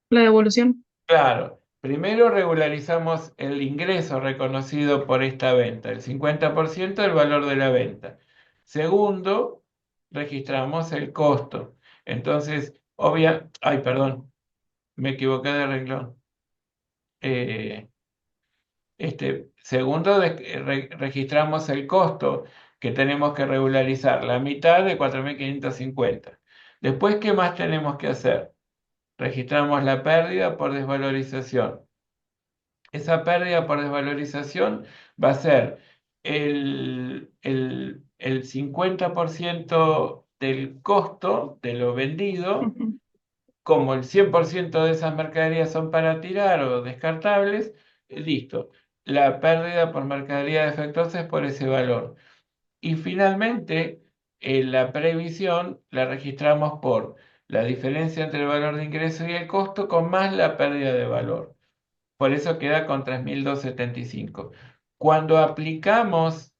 La devolución. Claro, primero regularizamos el ingreso reconocido por esta venta, el 50% del valor de la venta. Segundo, registramos el costo. Entonces, ay, perdón, me equivoqué de renglón. Eh, segundo, registramos el costo que tenemos que regularizar, la mitad de 4.550. Después, ¿qué más tenemos que hacer? Registramos la pérdida por desvalorización. Esa pérdida por desvalorización va a ser el 50% del costo de lo vendido. Ujú. Como el 100% de esas mercaderías son para tirar o descartables, listo. La pérdida por mercadería defectuosa es por ese valor. Y finalmente, la previsión la registramos por la diferencia entre el valor de ingreso y el costo con más la pérdida de valor. Por eso queda con 3.275. Cuando aplicamos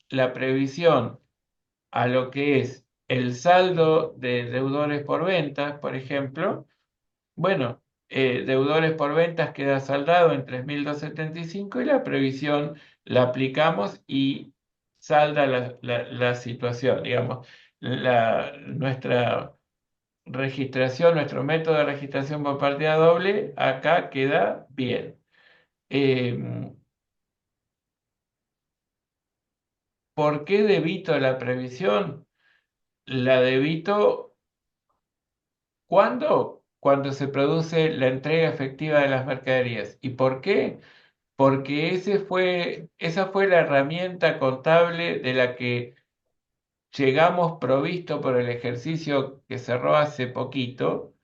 la previsión a lo que es el saldo de deudores por ventas, por ejemplo, bueno, deudores por ventas queda saldado en 3.275 y la previsión la aplicamos y salda la situación, digamos, nuestra registración, nuestro método de registración por partida doble, acá queda bien. Em, ¿Por qué debito la previsión? La debito ¿cuándo? Cuando se produce la entrega efectiva de las mercaderías. ¿Y por qué? Porque esa fue la herramienta contable de la que llegamos provisto por el ejercicio que cerró hace poquito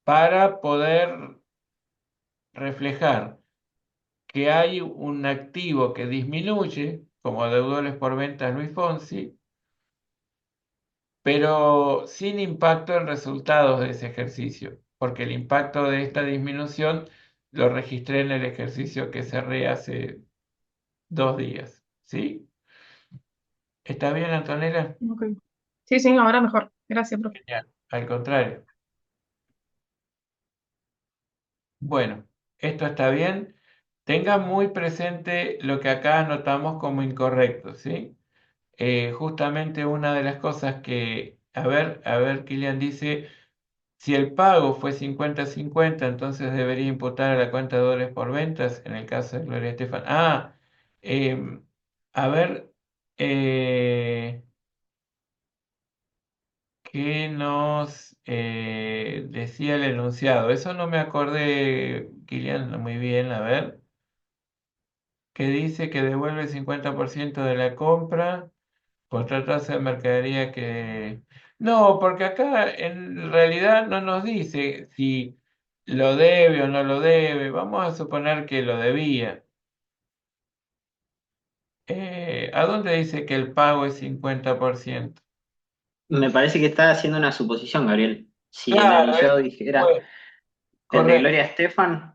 para poder reflejar que hay un activo que disminuye, como deudores por ventas Luis Fonsi, pero sin impacto en resultados de ese ejercicio, porque el impacto de esta disminución lo registré en el ejercicio que cerré hace 2 días. ¿Sí? ¿Está bien, Antonella? Ok. Sí, sí, ahora mejor. Gracias, profe. Genial. Al contrario. Bueno, esto está bien. Tenga muy presente lo que acá anotamos como incorrecto, ¿sí? Justamente una de las cosas que, a ver, Kilian dice. Si el pago fue 50-50, entonces debería imputar a la cuenta de dólares por ventas en el caso de Gloria Estefan. Em, a ver, eh, ¿qué nos decía el enunciado? Eso no me acordé, Kilian, muy bien. A ver, que dice que devuelve el 50% de la compra por tratarse de mercadería que... No, porque acá en realidad no nos dice si lo debe o no lo debe. Vamos a suponer que lo debía. ¿A dónde dice que el pago es 50%? Me parece que está haciendo una suposición, Gabriel. Si el Claro, enunciado dijera, pues, el de correcto. Gloria Estefan,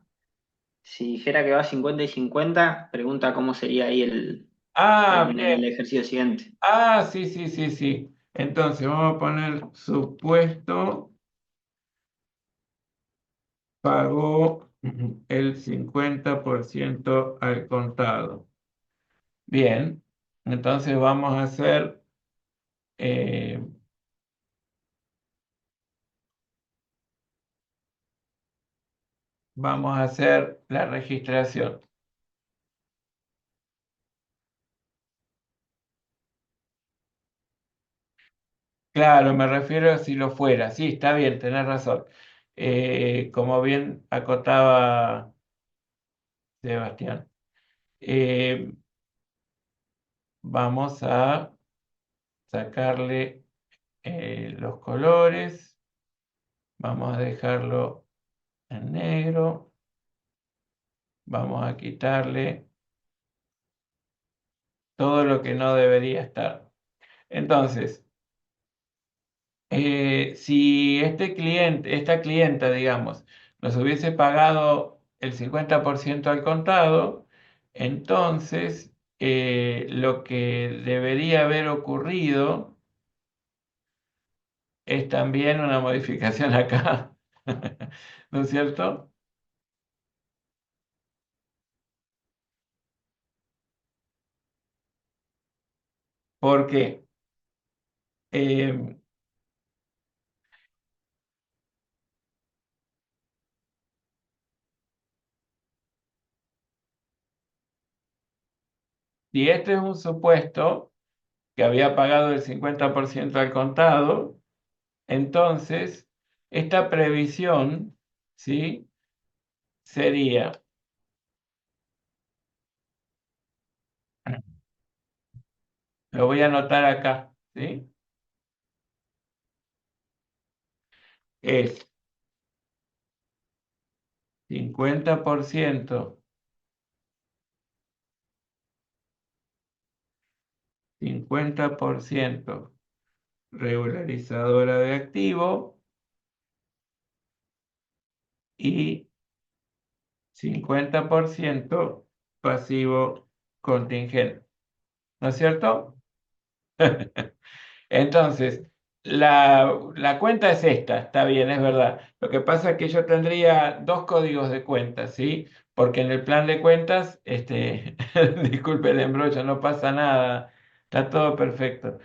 si dijera que va 50 y 50, pregunta cómo sería ahí el. Ah, en bien. el ejercicio siguiente. Ah, sí, sí, sí, sí. Entonces vamos a poner supuesto pagó el 50% al contado. Bien. Entonces eh, vamos a hacer la registración. Claro, me refiero a si lo fuera. Sí, está bien, tenés razón. Como bien acotaba Sebastián. Eh, Vamos a sacarle los colores. Vamos a dejarlo en negro. Vamos a quitarle todo lo que no debería estar. Entonces, si esta clienta, digamos, nos hubiese pagado el 50% al contado, entonces lo que debería haber ocurrido es también una modificación acá, ¿no es cierto? Porque eh, si este es un supuesto que había pagado el 50% al contado, entonces esta previsión, ¿sí? Sería, lo voy a anotar acá, ¿sí? Es 50%, 50% regularizadora de activo y 50% pasivo contingente, ¿no es cierto? Entonces, la cuenta es esta, está bien, es verdad. Lo que pasa es que yo tendría dos códigos de cuenta, ¿sí? Porque en el plan de cuentas, disculpe el embrollo, no pasa nada, está todo perfecto.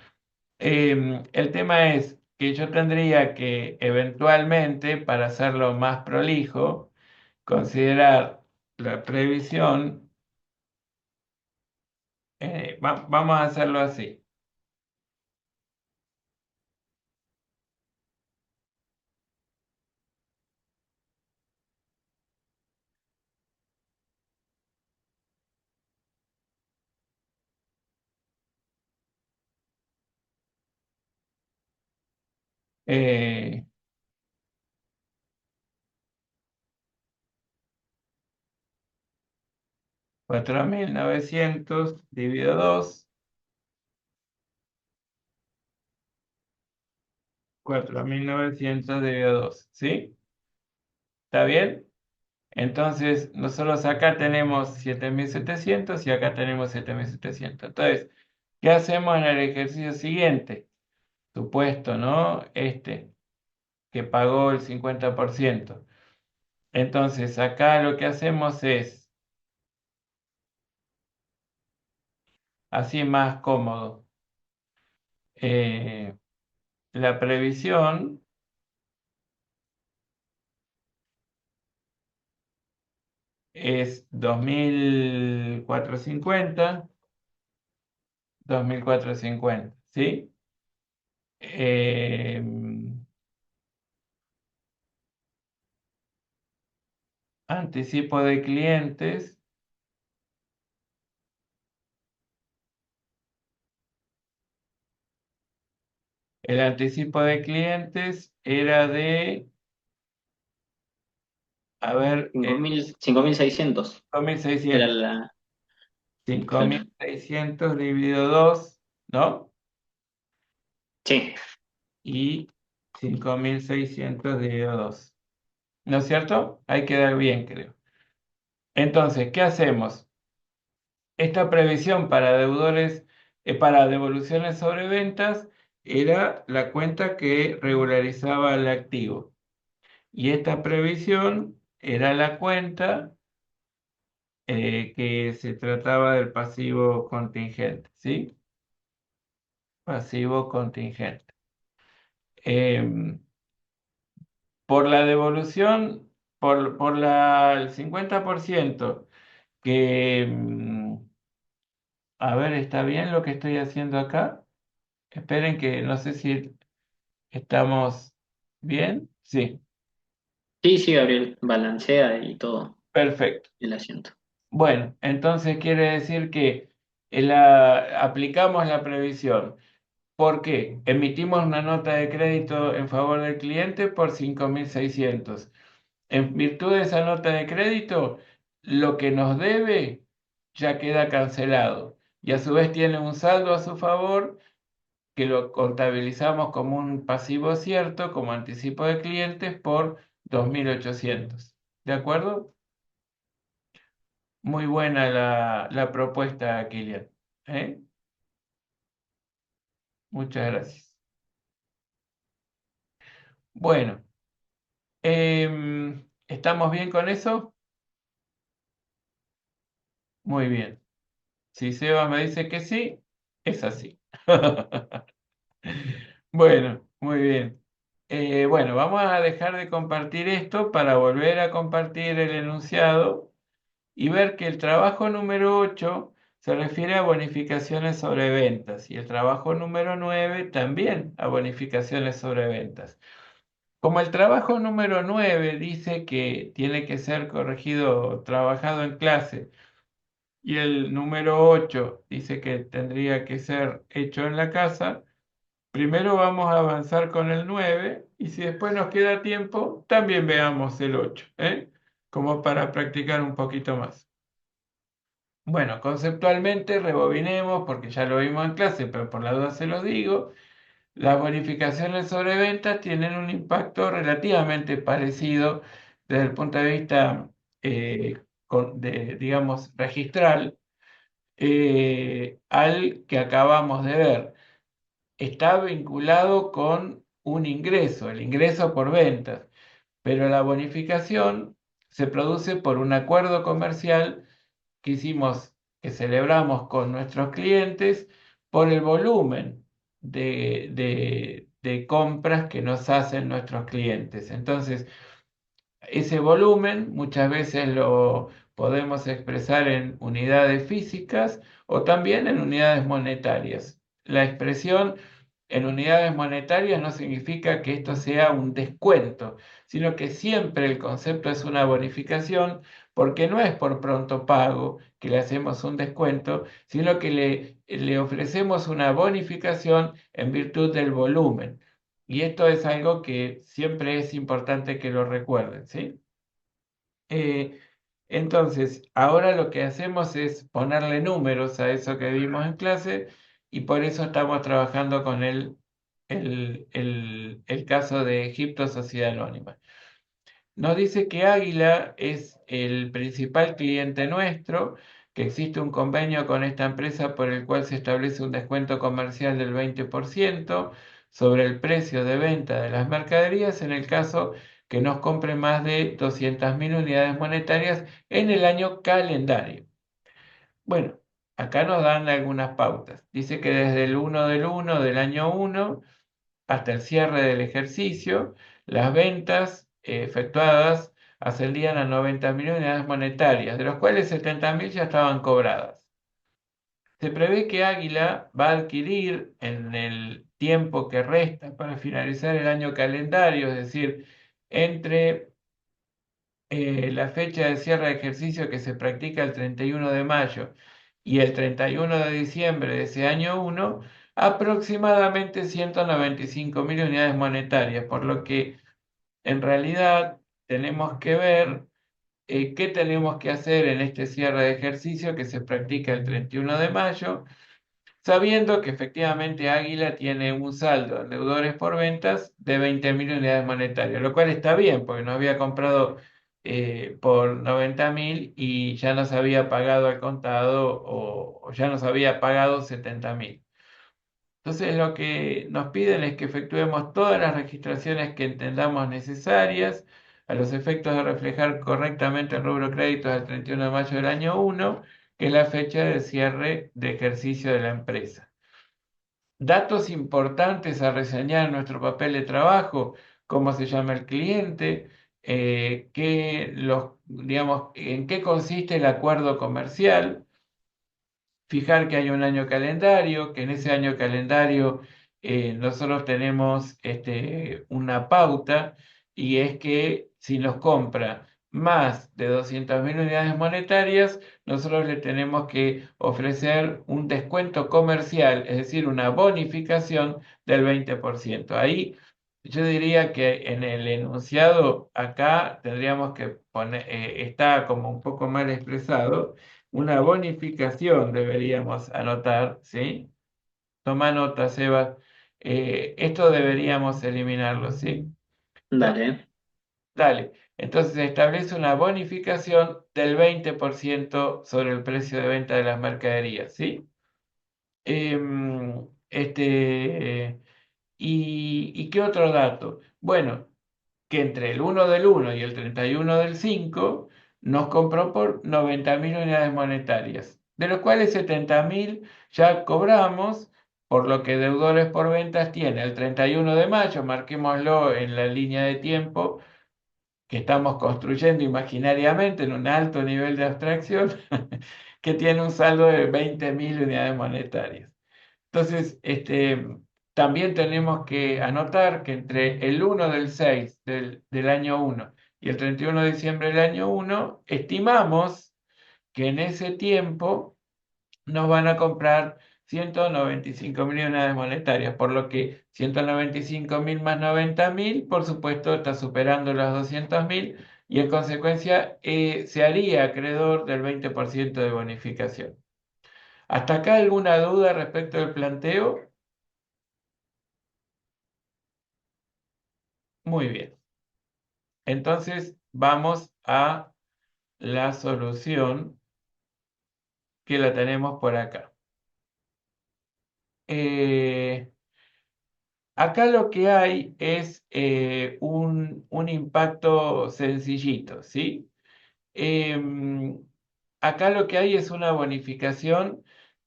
El tema es que yo tendría que eventualmente, para hacerlo más prolijo, considerar la previsión, vamos a hacerlo así. Eh, 4.900 dividido 2, 4.900 dividido 2, ¿sí? ¿Está bien? Entonces, nosotros acá tenemos 7.700 y acá tenemos 7.700. Entonces, ¿qué hacemos en el ejercicio siguiente? Supuesto, ¿no? Que pagó el 50%. Entonces, acá lo que hacemos es, así más cómodo, eh, la previsión es 2.450, 2.450, ¿sí? Eh, Anticipo de clientes. El anticipo de clientes era de, a ver, 5.600 era 5.600. la... cinco Claro. mil seiscientos dividido 2, ¿no? Sí, Y 5.600 dividido 2. ¿No es cierto? Hay que dar bien, creo. Entonces, ¿qué hacemos? esta previsión para deudores, para devoluciones sobre ventas, era la cuenta que regularizaba el activo. Y esta previsión era la cuenta que se trataba del pasivo contingente, ¿sí? Pasivo contingente. Em, por la devolución, el 50% que, a ver, ¿está bien lo que estoy haciendo acá? Esperen que no sé si estamos bien. Sí, Sí, sí, Gabriel, balancea y todo perfecto. el asiento. Bueno, entonces quiere decir que aplicamos la previsión. ¿Por qué? Emitimos una nota de crédito en favor del cliente por 5.600. En virtud de esa nota de crédito, lo que nos debe ya queda cancelado y a su vez tiene un saldo a su favor que lo contabilizamos como un pasivo cierto, como anticipo de clientes por 2.800. ¿De acuerdo? Muy buena la propuesta, Kilian. ¿Eh? Muchas gracias. Bueno, ¿estamos bien con eso? Muy bien. Si Seba me dice que sí, es así. Bueno, muy bien. Bueno, vamos a dejar de compartir esto para volver a compartir el enunciado y ver que el trabajo número 8 se refiere a bonificaciones sobre ventas y el trabajo número 9 también a bonificaciones sobre ventas. Como el trabajo número 9 dice que tiene que ser corregido, trabajado en clase, y el número 8 dice que tendría que ser hecho en la casa, primero vamos a avanzar con el 9 y si después nos queda tiempo, también veamos el 8, ¿eh? Como para practicar un poquito más. Bueno, conceptualmente rebobinemos porque ya lo vimos en clase, pero por la duda se los digo. Las bonificaciones sobre ventas tienen un impacto relativamente parecido desde el punto de vista, digamos, registral, al que acabamos de ver. Está vinculado con un ingreso, el ingreso por ventas, pero la bonificación se produce por un acuerdo comercial que hicimos, que celebramos con nuestros clientes por el volumen de compras que nos hacen nuestros clientes. Entonces, ese volumen muchas veces lo podemos expresar en unidades físicas o también en unidades monetarias. La expresión en unidades monetarias no significa que esto sea un descuento, sino que siempre el concepto es una bonificación, porque no es por pronto pago que le hacemos un descuento, sino que le ofrecemos una bonificación en virtud del volumen. Y esto es algo que siempre es importante que lo recuerden, ¿sí? Eh, entonces, ahora lo que hacemos es ponerle números a eso que vimos en clase y por eso estamos trabajando con el caso de Egipto Sociedad Anónima. Nos dice que Águila es el principal cliente nuestro, que existe un convenio con esta empresa por el cual se establece un descuento comercial del 20% sobre el precio de venta de las mercaderías en el caso que nos compre más de 200.000 unidades monetarias en el año calendario. Bueno, acá nos dan algunas pautas. Dice que desde el 1 del 1 del año 1 hasta el cierre del ejercicio, las ventas efectuadas ascendían a 90.000 unidades monetarias, de los cuales 70.000 ya estaban cobradas. Se prevé que Águila va a adquirir en el tiempo que resta para finalizar el año calendario, es decir, entre la fecha de cierre de ejercicio que se practica el 31 de mayo y el 31 de diciembre de ese año 1, aproximadamente 195.000 unidades monetarias, por lo que en realidad tenemos que ver qué tenemos que hacer en este cierre de ejercicio que se practica el 31 de mayo, sabiendo que efectivamente Águila tiene un saldo en deudores por ventas de 20.000 unidades monetarias, lo cual está bien porque no había comprado por 90.000 y ya nos había pagado al contado o ya nos había pagado 70.000. Entonces lo que nos piden es que efectuemos todas las registraciones que entendamos necesarias a los efectos de reflejar correctamente el rubro créditos al 31 de mayo del año 1, que es la fecha de cierre de ejercicio de la empresa. Datos importantes a reseñar en nuestro papel de trabajo: cómo se llama el cliente, digamos, en qué consiste el acuerdo comercial. Fijar que hay un año calendario, que en ese año calendario nosotros tenemos una pauta, y es que si nos compra más de 200.000 unidades monetarias, nosotros le tenemos que ofrecer un descuento comercial, es decir, una bonificación del 20%. Ahí yo diría que en el enunciado acá tendríamos que poner, está como un poco mal expresado, una bonificación deberíamos anotar, ¿sí? Toma nota, Seba. Esto deberíamos eliminarlo, ¿sí? Dale. Dale. Entonces establece una bonificación del 20% sobre el precio de venta de las mercaderías, ¿sí? Em, este, ¿Y qué otro dato? Bueno, que entre el 1 del 1 y el 31 del 5 nos compró por 90.000 unidades monetarias, de los cuales 70.000 ya cobramos, por lo que deudores por ventas tiene el 31 de mayo, marquémoslo en la línea de tiempo que estamos construyendo imaginariamente en un alto nivel de abstracción, que tiene un saldo de 20.000 unidades monetarias. Entonces, también tenemos que anotar que entre el 1 del 6 del año 1 y el 31 de diciembre del año 1, estimamos que en ese tiempo nos van a comprar 195.000 unidades monetarias, por lo que 195.000 más 90.000, por supuesto, está superando los 200.000 y en consecuencia se haría acreedor del 20% de bonificación. ¿Hasta acá alguna duda respecto del planteo? Muy bien. Entonces vamos a la solución, que la tenemos por acá. Eh, Acá lo que hay es un impacto sencillito, ¿sí? Em, Acá lo que hay es una bonificación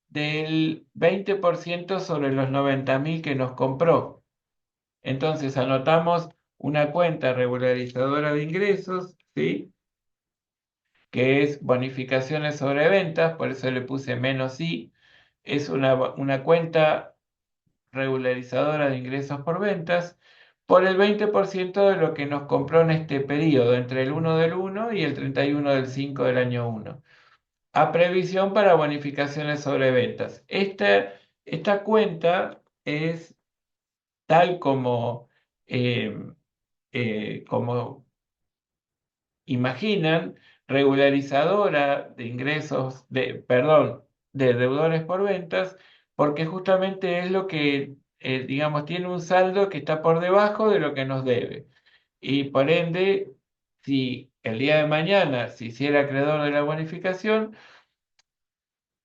del 20% sobre los 90.000 que nos compró. Entonces anotamos una cuenta regularizadora de ingresos, ¿sí? Que es bonificaciones sobre ventas, por eso le puse -i. Es una cuenta regularizadora de ingresos por ventas por el 20% de lo que nos compró en este periodo, entre el 1 del 1 y el 31 del 5 del año 1, a previsión para bonificaciones sobre ventas. Esta cuenta es tal eh, como imaginan, regularizadora de ingresos, perdón, de deudores por ventas, porque justamente es lo que, digamos, tiene un saldo que está por debajo de lo que nos debe. Y por ende, si el día de mañana se hiciera acreedor de la bonificación,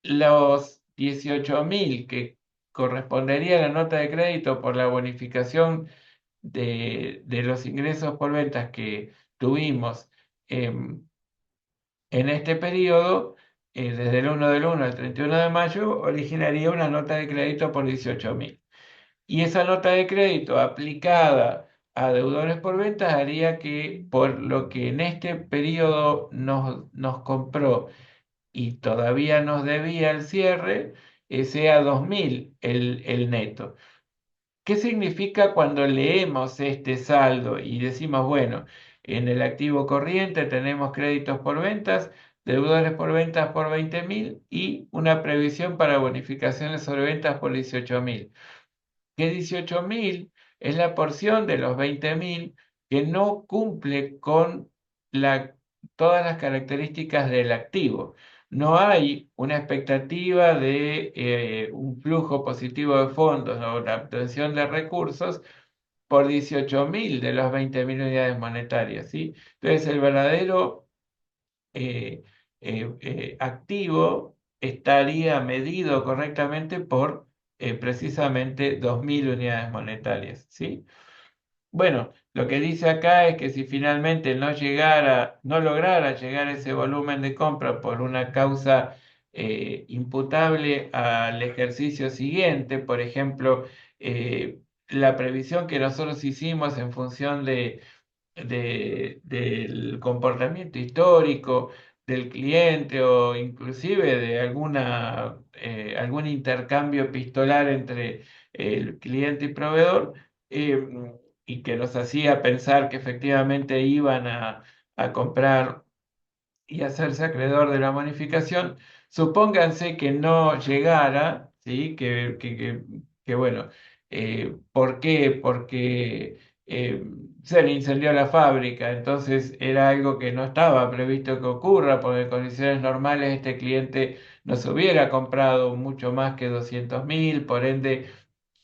los 18.000 que correspondería a la nota de crédito por la bonificación de los ingresos por ventas que tuvimos, em, en este periodo, desde el 1 del 1 al 31 de mayo, originaría una nota de crédito por 18.000. Y esa nota de crédito aplicada a deudores por ventas haría que por lo que en este periodo nos compró y todavía nos debía el cierre, sea 2.000 el neto. ¿Qué significa cuando leemos este saldo y decimos, bueno, en el activo corriente tenemos créditos por ventas, deudores por ventas por 20.000 y una previsión para bonificaciones sobre ventas por 18.000? Que 18.000 es la porción de los 20.000 que no cumple con todas las características del activo. No hay una expectativa de un flujo positivo de fondos o una obtención de recursos por 18.000 de las 20.000 unidades monetarias, ¿sí? Entonces, el verdadero eh, activo estaría medido correctamente por precisamente 2.000 unidades monetarias, ¿sí? Bueno, lo que dice acá es que si finalmente no lograra llegar a ese volumen de compra por una causa imputable al ejercicio siguiente, por ejemplo, la previsión que nosotros hicimos en función del comportamiento histórico del cliente o inclusive de algún intercambio epistolar entre el cliente y proveedor, eh, y que nos hacía pensar que efectivamente iban a comprar y hacerse acreedor de la bonificación. Supónganse que no llegara, ¿sí? Bueno, ¿por qué? Porque se le incendió la fábrica, entonces era algo que no estaba previsto que ocurra, porque en condiciones normales este cliente nos hubiera comprado mucho más que 200.000, por ende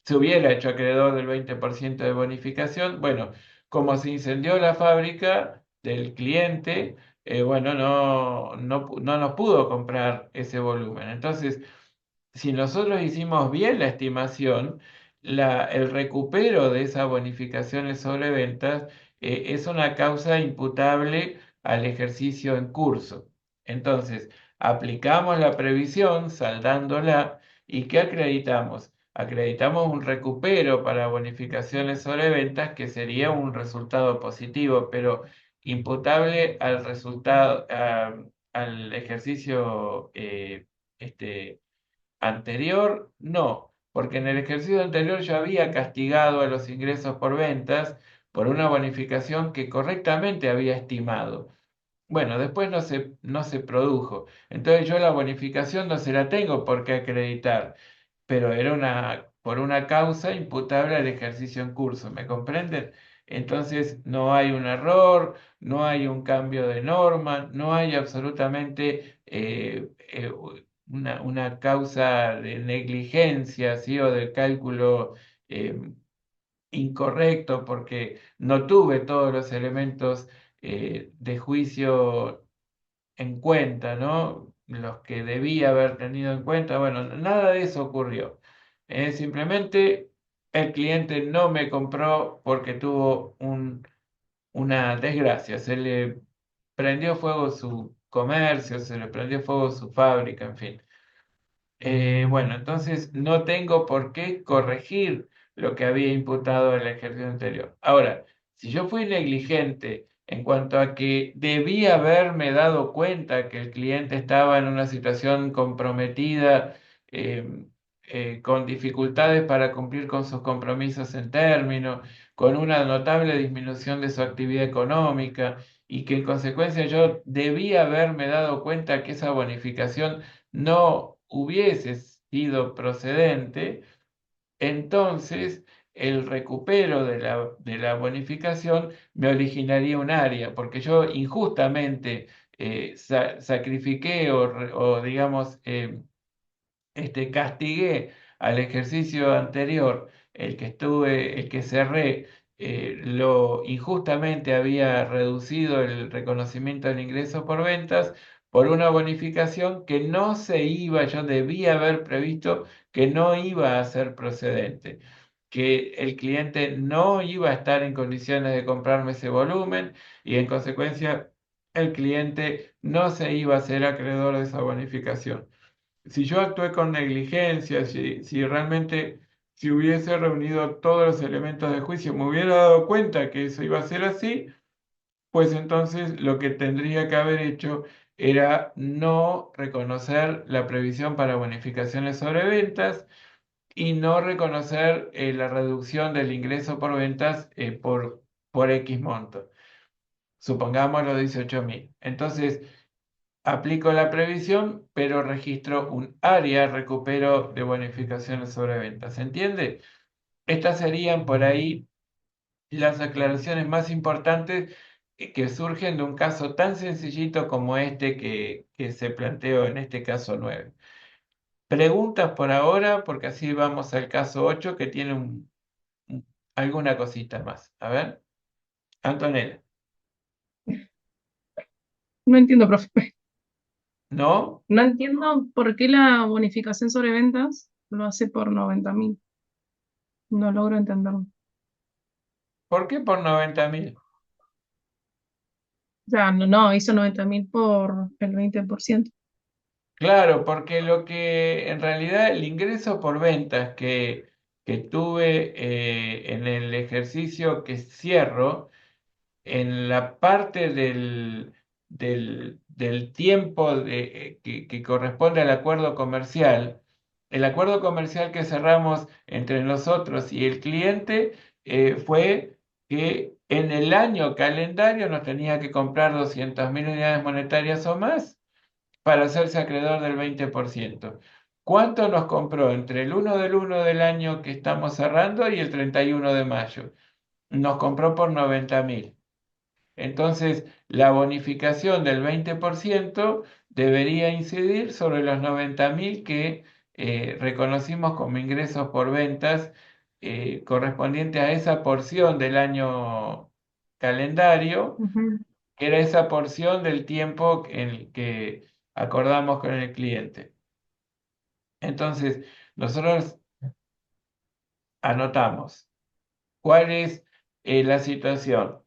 se hubiera hecho acreedor del 20% de bonificación. Bueno, como se incendió la fábrica del cliente, bueno, no nos pudo comprar ese volumen. Entonces, si nosotros hicimos bien la estimación, el recupero de esas bonificaciones sobre ventas es una causa imputable al ejercicio en curso. Entonces, aplicamos la previsión saldándola y ¿qué acreditamos? Acreditamos un recupero para bonificaciones sobre ventas que sería un resultado positivo, pero imputable al resultado, al ejercicio este, anterior, no, porque en el ejercicio anterior yo había castigado a los ingresos por ventas por una bonificación que correctamente había estimado. Bueno, después no se produjo. Entonces yo la bonificación no se la tengo por qué acreditar, pero era por una causa imputable al ejercicio en curso, ¿me comprenden? Entonces no hay un error, no hay un cambio de norma, no hay absolutamente una causa de negligencia, ¿sí? O de cálculo eh, incorrecto porque no tuve todos los elementos de juicio en cuenta, ¿no? Los que debía haber tenido en cuenta. Bueno, nada de eso ocurrió. Simplemente el cliente no me compró porque tuvo una desgracia. Se le prendió fuego su comercio, se le prendió fuego su fábrica, en fin. Bueno, entonces no tengo por qué corregir lo que había imputado el ejercicio anterior. Ahora, si yo fui negligente en cuanto a que debía haberme dado cuenta que el cliente estaba en una situación comprometida, eh, con dificultades para cumplir con sus compromisos en términos, con una notable disminución de su actividad económica, y que en consecuencia yo debía haberme dado cuenta que esa bonificación no hubiese sido procedente, entonces el recupero de la bonificación me originaría un área, porque yo injustamente sacrifiqué o digamos, castigué al ejercicio anterior, el que cerré, lo injustamente había reducido el reconocimiento del ingreso por ventas por una bonificación que no se iba, yo debía haber previsto que no iba a ser procedente, que el cliente no iba a estar en condiciones de comprarme ese volumen y en consecuencia el cliente no se iba a ser acreedor de esa bonificación. Si yo actué con negligencia, si realmente, si hubiese reunido todos los elementos de juicio, me hubiera dado cuenta que eso iba a ser así, pues entonces lo que tendría que haber hecho era no reconocer la previsión para bonificaciones sobre ventas y no reconocer la reducción del ingreso por ventas por X monto. Supongamos los 18.000. Entonces, aplico la previsión, pero registro un área recupero de bonificaciones sobre ventas. ¿Se entiende? Estas serían por ahí las aclaraciones más importantes que surgen de un caso tan sencillito como este que se planteó en este caso 9. Preguntas por ahora, porque así vamos al caso 8 que tiene alguna cosita más. A ver, Antonella, No entiendo, profe. ¿no? No entiendo por qué la bonificación sobre ventas lo hace por 90.000. No logro entenderlo. ¿Por qué por 90.000? O sea, no, hizo 90.000 por el 20%. Claro, porque lo que en realidad el ingreso por ventas que tuve en el ejercicio que cierro, en la parte del tiempo que corresponde al acuerdo comercial, el acuerdo comercial que cerramos entre nosotros y el cliente fue que en el año calendario nos tenía que comprar 200.000 unidades monetarias o más para hacerse acreedor del 20%. ¿Cuánto nos compró entre el 1 del 1 del año que estamos cerrando y el 31 de mayo? Nos compró por 90.000. Entonces, la bonificación del 20% debería incidir sobre los 90.000 que reconocimos como ingresos por ventas correspondiente a esa porción del año calendario, Ujú. que era esa porción del tiempo en el que acordamos con el cliente. Entonces, nosotros anotamos cuál es la situación.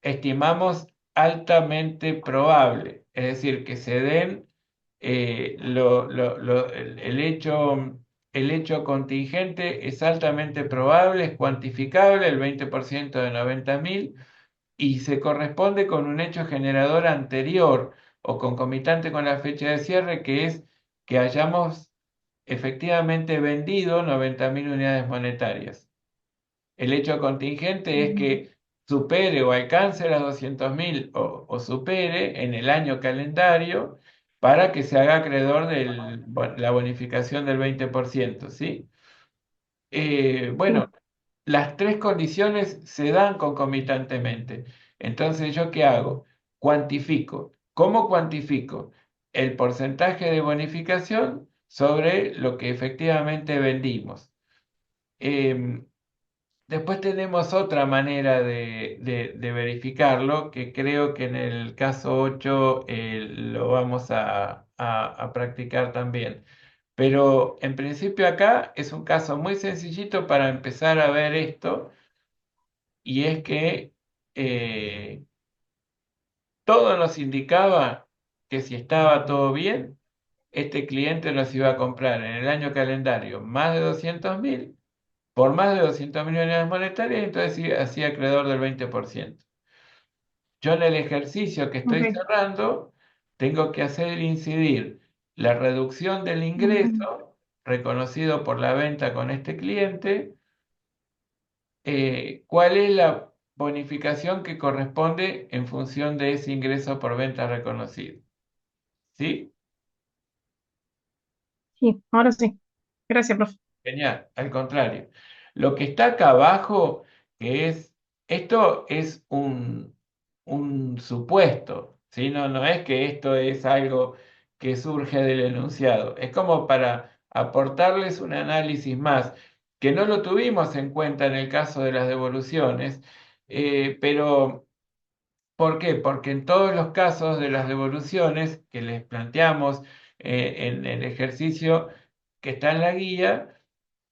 Estimamos altamente probable, es decir, que se den el hecho contingente es altamente probable, es cuantificable, el 20% de 90.000, y se corresponde con un hecho generador anterior o concomitante con la fecha de cierre, que es que hayamos efectivamente vendido 90.000 unidades monetarias. El hecho contingente es Mm. que supere o alcance las 200.000 o supere en el año calendario para que se haga acreedor de la bonificación del 20%, ¿sí? Sí. Bueno, las tres condiciones se dan concomitantemente. Entonces, ¿yo qué hago? Cuantifico. ¿Cómo cuantifico? El porcentaje de bonificación sobre lo que efectivamente vendimos. Em, Después tenemos otra manera de verificarlo, que creo que en el caso 8 lo vamos a practicar también. Pero en principio acá es un caso muy sencillito para empezar a ver esto, y es que eh, todo nos indicaba que si estaba todo bien, este cliente nos iba a comprar en el año calendario más de 200.000 por más de 200.000 unidades monetarias, entonces sí, hacía acreedor del 20%. Yo en el ejercicio que estoy Ok. cerrando, tengo que hacer incidir la reducción del Mm. ingreso reconocido por la venta con este cliente, cuál es la bonificación que corresponde en función de ese ingreso por venta reconocido. ¿Sí? Sí, ahora sí. Gracias, profe. Genial, al contrario. Lo que está acá abajo, esto es un supuesto, ¿sí? No es que esto es algo que surge del enunciado. Es como para aportarles un análisis más, que no lo tuvimos en cuenta en el caso de las devoluciones, pero ¿por qué? Porque en todos los casos de las devoluciones que les planteamos en el ejercicio que está en la guía,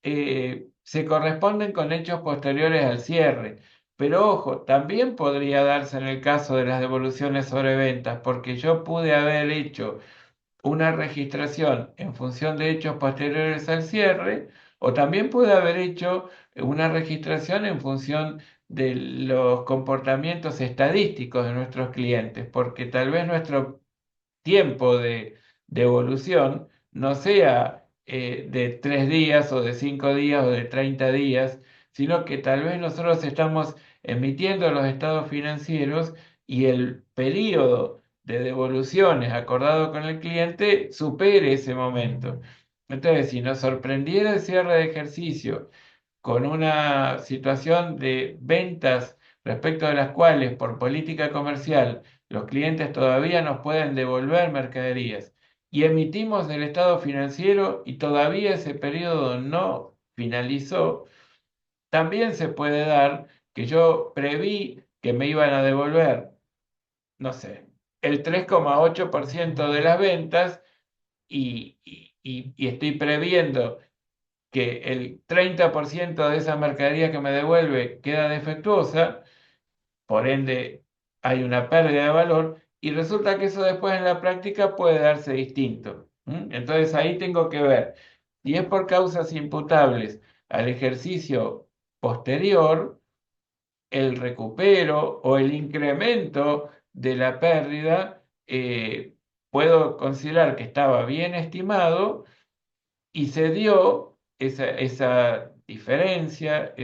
se corresponden con hechos posteriores al cierre. Pero ojo, también podría darse en el caso de las devoluciones sobre ventas, porque yo pude haber hecho una registración en función de hechos posteriores al cierre, o también pude haber hecho una registración en función de los comportamientos estadísticos de nuestros clientes, porque tal vez nuestro tiempo de evolución no sea de 3 días o de 5 días o de 30 días, sino que tal vez nosotros estamos emitiendo los estados financieros y el periodo de devoluciones acordado con el cliente supere ese momento. Entonces, si nos sorprendiera el cierre de ejercicio con una situación de ventas respecto de las cuales por política comercial los clientes todavía nos pueden devolver mercaderías y emitimos el estado financiero y todavía ese periodo no finalizó, también se puede dar que yo preví que me iban a devolver, no sé, el 3,8% de las ventas y estoy previendo que el 30% de esa mercadería que me devuelve queda defectuosa, por ende hay una pérdida de valor y resulta que eso después en la práctica puede darse distinto. Entonces ahí tengo que ver si es por causas imputables al ejercicio posterior, el recupero o el incremento de la pérdida, puedo considerar que estaba bien estimado y se dio esa diferencia,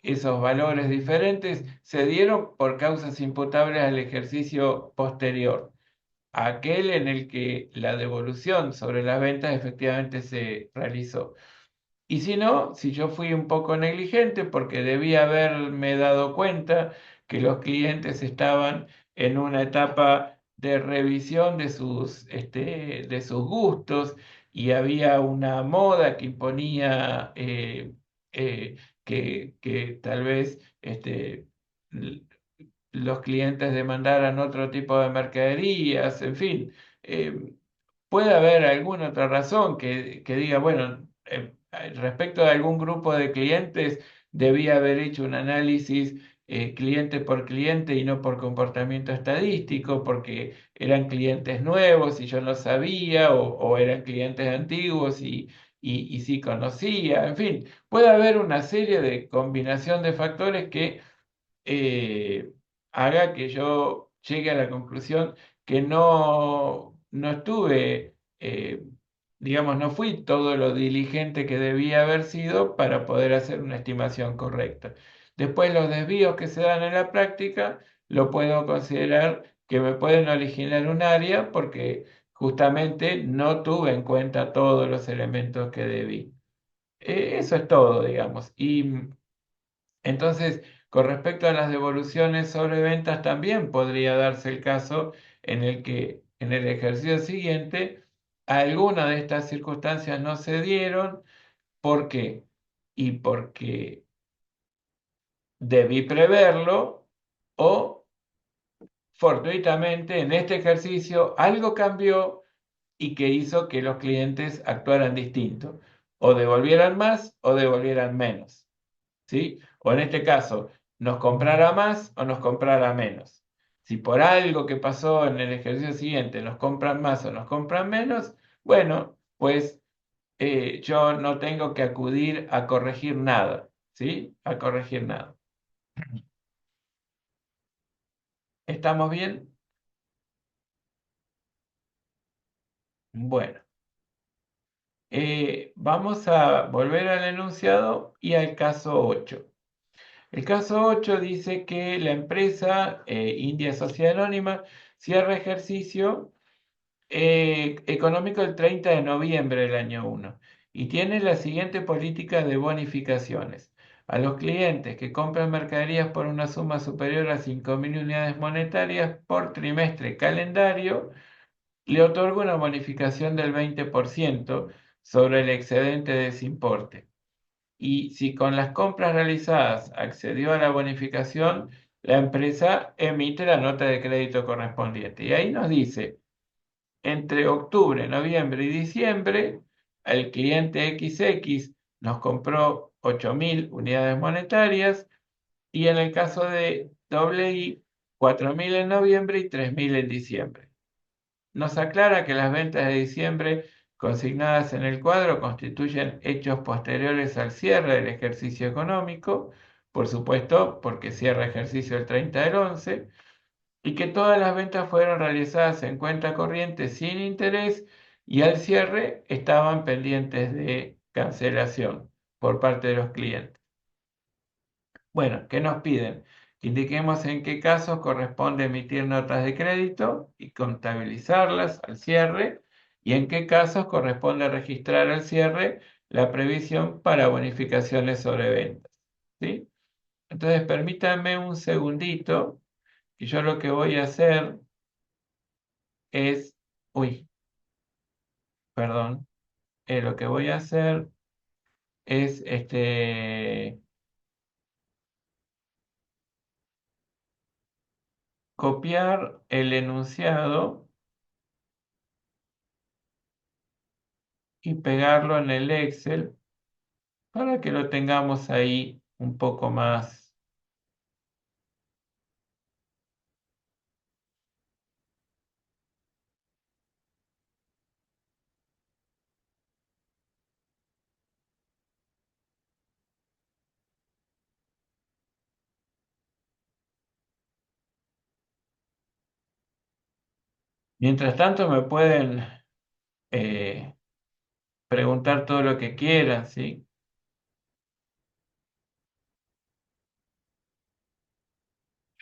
esos valores diferentes, se dieron por causas imputables al ejercicio posterior, aquel en el que la devolución sobre las ventas efectivamente se realizó. Y si no, si yo fui un poco negligente porque debía haberme dado cuenta que los clientes estaban en una etapa de revisión de sus gustos y había una moda que imponía eh, que tal vez l- los clientes demandaran otro tipo de mercaderías, en fin. Puede haber alguna otra razón que diga, bueno, respecto de algún grupo de clientes, debía haber hecho un análisis cliente por cliente y no por comportamiento estadístico, porque eran clientes nuevos y yo no sabía, o eran clientes antiguos y sí conocía, en fin, puede haber una serie de combinación de factores que eh, haga que yo llegue a la conclusión que no estuve, digamos, no fui todo lo diligente que debía haber sido para poder hacer una estimación correcta. Después, los desvíos que se dan en la práctica, lo puedo considerar que me pueden originar un área porque justamente no tuve en cuenta todos los elementos que debí. Eso es todo, digamos. Y entonces, con respecto a las devoluciones sobre ventas, también podría darse el caso en el que en el ejercicio siguiente alguna de estas circunstancias no se dieron. ¿Por qué? Y porque debí preverlo o fortuitamente en este ejercicio algo cambió y que hizo que los clientes actuaran distinto, o devolvieran más o devolvieran menos. ¿Sí? O en este caso, nos comprara más o nos comprara menos. Si por algo que pasó en el ejercicio siguiente nos compran más o nos compran menos, bueno, pues yo no tengo que acudir a corregir nada, ¿sí? A corregir nada. ¿Estamos bien? Bueno, vamos a volver al enunciado y al caso 8. El caso 8 dice que la empresa India Sociedad Anónima cierra ejercicio económico el 30 de noviembre del año 1 y tiene la siguiente política de bonificaciones. A los clientes que compran mercaderías por una suma superior a 5.000 unidades monetarias por trimestre calendario, le otorga una bonificación del 20% sobre el excedente de ese importe. Y si con las compras realizadas accedió a la bonificación, la empresa emite la nota de crédito correspondiente. Y ahí nos dice, entre octubre, noviembre y diciembre, el cliente XX nos compró 8.000 unidades monetarias y en el caso de I, 4.000 en noviembre y 3.000 en diciembre. Nos aclara que las ventas de diciembre consignadas en el cuadro constituyen hechos posteriores al cierre del ejercicio económico, por supuesto, porque cierra ejercicio el 30 del 11, y que todas las ventas fueron realizadas en cuenta corriente sin interés y al cierre estaban pendientes de cancelación por parte de los clientes. Bueno, ¿qué nos piden? Que indiquemos en qué casos corresponde emitir notas de crédito y contabilizarlas al cierre y en qué casos corresponde registrar al cierre la previsión para bonificaciones sobre ventas. ¿Sí? Entonces, permítanme un segundito y yo lo que voy a hacer es, uy, perdón, lo que voy a hacer es copiar el enunciado y pegarlo en el Excel para que lo tengamos ahí un poco más. Mientras tanto, me pueden eh, preguntar todo lo que quieran, ¿sí?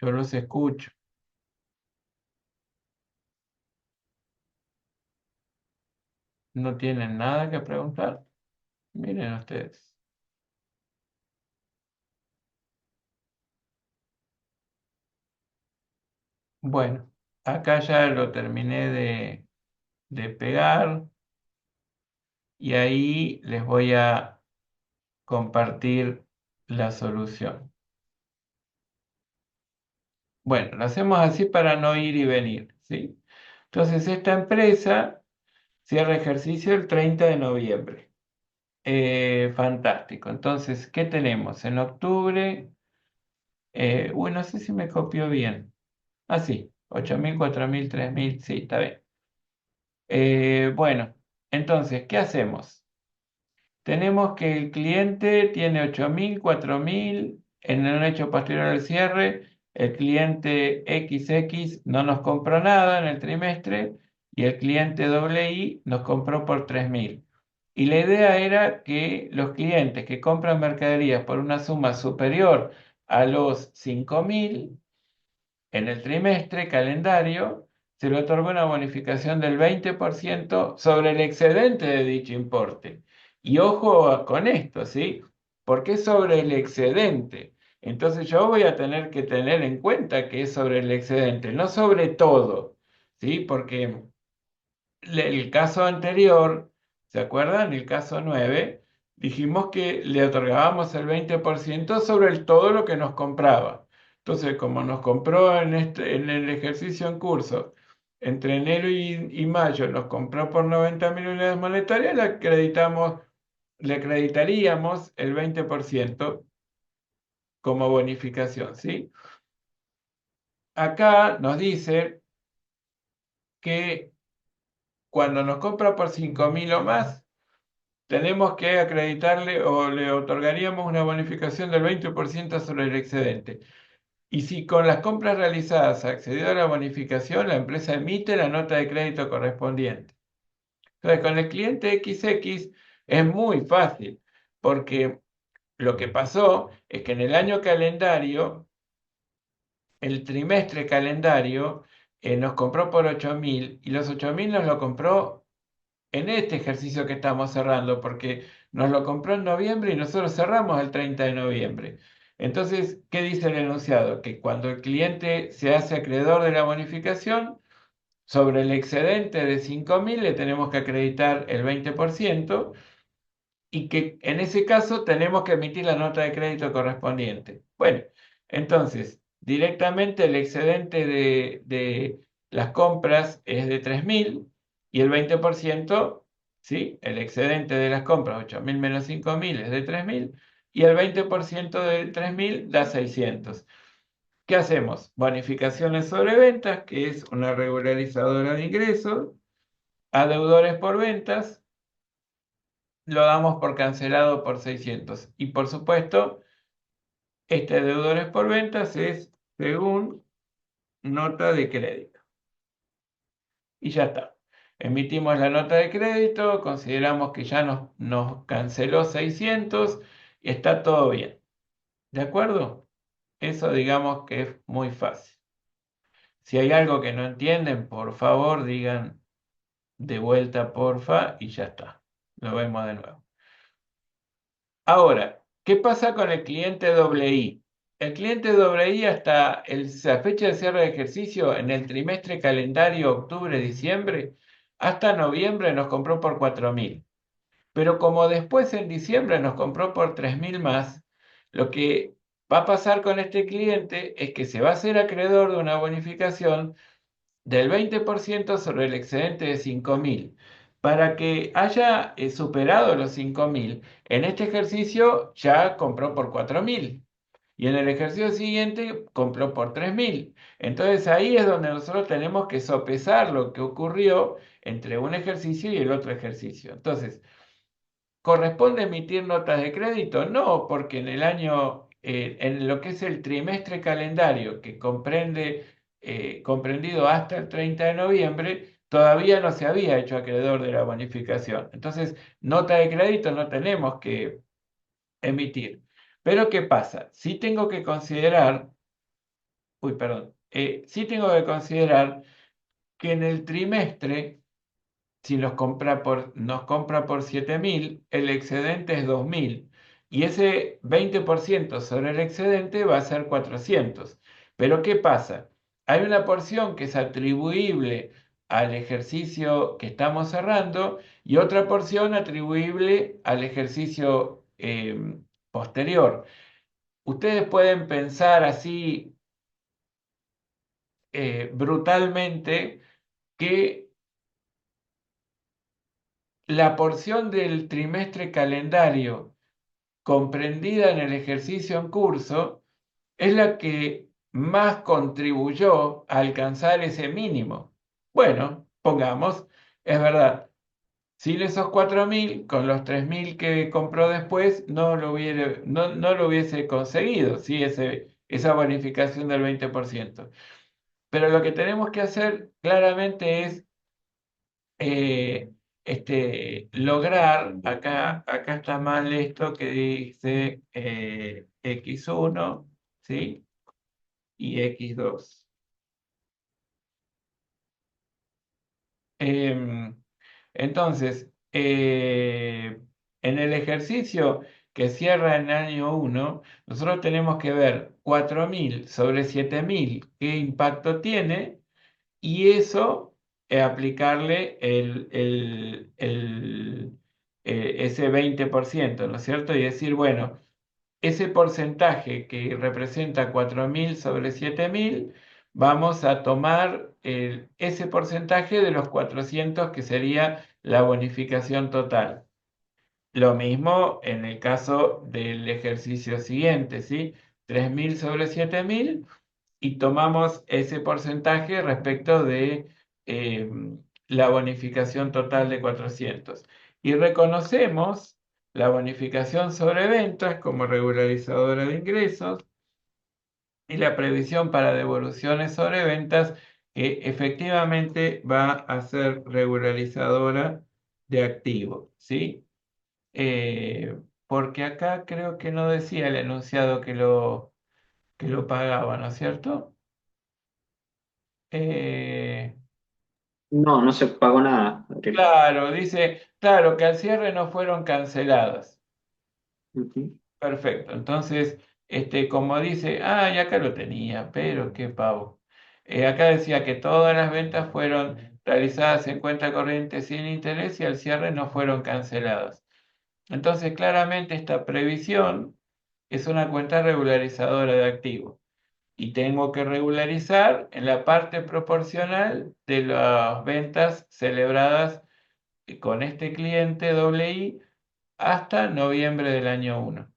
Yo los escucho. ¿No tienen nada que preguntar? Miren ustedes. Bueno, acá ya lo terminé de pegar y ahí les voy a compartir la solución. Bueno, lo hacemos así para no ir y venir, ¿sí? Entonces, esta empresa cierra ejercicio el 30 de noviembre. Fantástico. Entonces, ¿qué tenemos? En octubre, no sé si me copió bien. Ah, sí, 8.000, 4.000, 3.000, sí, está bien. Bueno, entonces, ¿qué hacemos? Tenemos que el cliente tiene 8.000, 4.000 en un hecho posterior al cierre. El cliente XX no nos compró nada en el trimestre y el cliente I nos compró por 3.000. Y la idea era que los clientes que compran mercaderías por una suma superior a los 5.000 en el trimestre calendario, se le otorga una bonificación del 20% sobre el excedente de dicho importe. Y ojo con esto, ¿sí? Porque es sobre el excedente. Entonces yo voy a tener que tener en cuenta que es sobre el excedente, no sobre todo, ¿sí? Porque el caso anterior, ¿se acuerdan? El caso 9 dijimos que le otorgábamos el 20% sobre todo lo que nos compraba. Entonces, como nos compró en el ejercicio en curso, entre enero y mayo, nos compró por 90.000 unidades monetarias, le acreditaríamos el 20% como bonificación, ¿sí? Acá nos dice que cuando nos compra por 5.000 o más, tenemos que acreditarle o le otorgaríamos una bonificación del 20% sobre el excedente. Y si con las compras realizadas ha accedido a la bonificación, la empresa emite la nota de crédito correspondiente. Entonces, con el cliente XX es muy fácil, porque lo que pasó es que en el año calendario, el trimestre calendario, nos compró por 8.000 y los 8.000 nos lo compró en este ejercicio que estamos cerrando, porque nos lo compró en noviembre y nosotros cerramos el 30 de noviembre. Entonces, ¿qué dice el enunciado? Que cuando el cliente se hace acreedor de la bonificación, sobre el excedente de 5.000 le tenemos que acreditar el 20% y que en ese caso tenemos que emitir la nota de crédito correspondiente. Bueno, entonces, directamente el excedente de las compras es de 3.000 y el 20%, ¿sí? El excedente de las compras, 8.000 menos 5.000 es de 3.000 y el 20% de 3.000 da 600. ¿Qué hacemos? Bonificaciones sobre ventas, que es una regularizadora de ingresos, a deudores por ventas lo damos por cancelado por 600. Y por supuesto, este deudores por ventas es según nota de crédito. Y ya está. Emitimos la nota de crédito, consideramos que ya nos canceló 600 y está todo bien. ¿De acuerdo? Eso digamos que es muy fácil. Si hay algo que no entienden, por favor digan de vuelta, porfa, y ya está. Lo vemos de nuevo. Ahora, ¿qué pasa con el cliente I? El cliente I hasta la fecha de cierre de ejercicio en el trimestre calendario octubre-diciembre, hasta noviembre nos compró por 4.000. pero como después en diciembre nos compró por 3.000 más, lo que va a pasar con este cliente es que se va a hacer acreedor de una bonificación del 20% sobre el excedente de 5.000. Para que haya superado los 5.000, en este ejercicio ya compró por 4.000 y en el ejercicio siguiente compró por 3.000. Entonces ahí es donde nosotros tenemos que sopesar lo que ocurrió entre un ejercicio y el otro ejercicio. Entonces, ¿corresponde emitir notas de crédito? No, porque en el año, en lo que es el trimestre calendario, que comprende, comprendido hasta el 30 de noviembre, todavía no se había hecho acreedor de la bonificación. Entonces, nota de crédito no tenemos que emitir. Pero ¿qué pasa? Sí tengo que considerar, uy, perdón, sí tengo que considerar que en el trimestre si nos compra por 7.000, el excedente es 2.000. Y ese 20% sobre el excedente va a ser 400. Pero ¿qué pasa? Hay una porción que es atribuible al ejercicio que estamos cerrando y otra porción atribuible al ejercicio posterior. Ustedes pueden pensar así brutalmente que la porción del trimestre calendario comprendida en el ejercicio en curso es la que más contribuyó a alcanzar ese mínimo. Bueno, pongamos, es verdad, sin esos 4.000, con los 3.000 que compró después, no lo hubiese conseguido, ¿sí? Esa bonificación del 20%. Pero lo que tenemos que hacer claramente es lograr, acá está mal esto que dice x1, ¿sí? Y x2. Em, entonces, en el ejercicio que cierra en año 1, nosotros tenemos que ver 4.000 sobre 7.000 qué impacto tiene y eso, aplicarle ese 20%, ¿no es cierto? Y decir, bueno, ese porcentaje que representa 4.000 sobre 7.000, vamos a tomar ese porcentaje de los 400 que sería la bonificación total. Lo mismo en el caso del ejercicio siguiente, ¿sí? 3.000 sobre 7.000 y tomamos ese porcentaje respecto de eh, la bonificación total de 400. Y reconocemos la bonificación sobre ventas como regularizadora de ingresos y la previsión para devoluciones sobre ventas que efectivamente va a ser regularizadora de activos, ¿sí? Porque acá creo que no decía el enunciado que lo pagaba, ¿no es cierto? Eh, No, no se pagó nada, Gabriel. claro, dice, claro, que al cierre no fueron canceladas. Ujú. Perfecto. Entonces, como dice, ah, y acá lo tenía, pero qué pavo. Acá decía que todas las ventas fueron realizadas en cuenta corriente sin interés y al cierre no fueron canceladas. Entonces, claramente esta previsión es una cuenta regularizadora de activos. Y tengo que regularizar en la parte proporcional de las ventas celebradas con este cliente doble I hasta noviembre del año 1.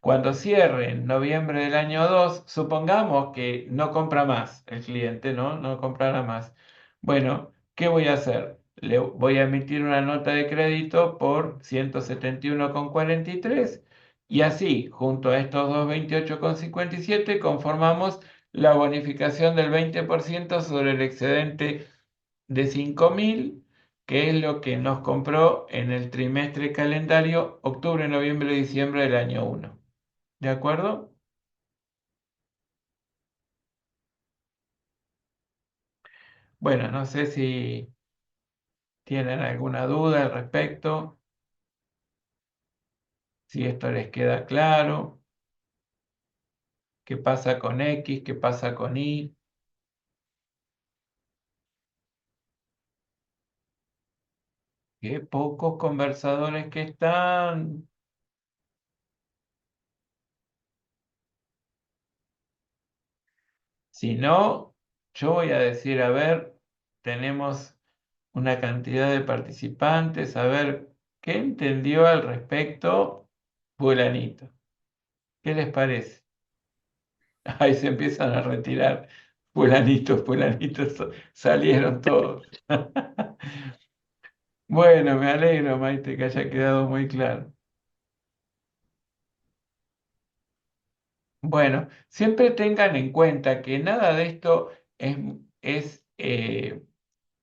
Cuando cierre en noviembre del año 2, supongamos que no compra más el cliente, ¿no? No comprará más. Bueno, ¿qué voy a hacer? Le voy a emitir una nota de crédito por 171,43 y así, junto a estos 228,57, conformamos la bonificación del 20% sobre el excedente de 5.000, que es lo que nos compró en el trimestre calendario octubre, noviembre, diciembre del año 1. ¿De acuerdo? Bueno, no sé si tienen alguna duda al respecto, si esto les queda claro, qué pasa con X, qué pasa con Y. Qué pocos conversadores que están. Si no, yo voy a decir, a ver, tenemos una cantidad de participantes, a ver, ¿qué entendió al respecto fulanito? ¿Qué les parece? Ahí se empiezan a retirar fulanitos, fulanitos, salieron todos. Bueno, me alegro, Maite, que haya quedado muy claro. Bueno, siempre tengan en cuenta que nada de esto es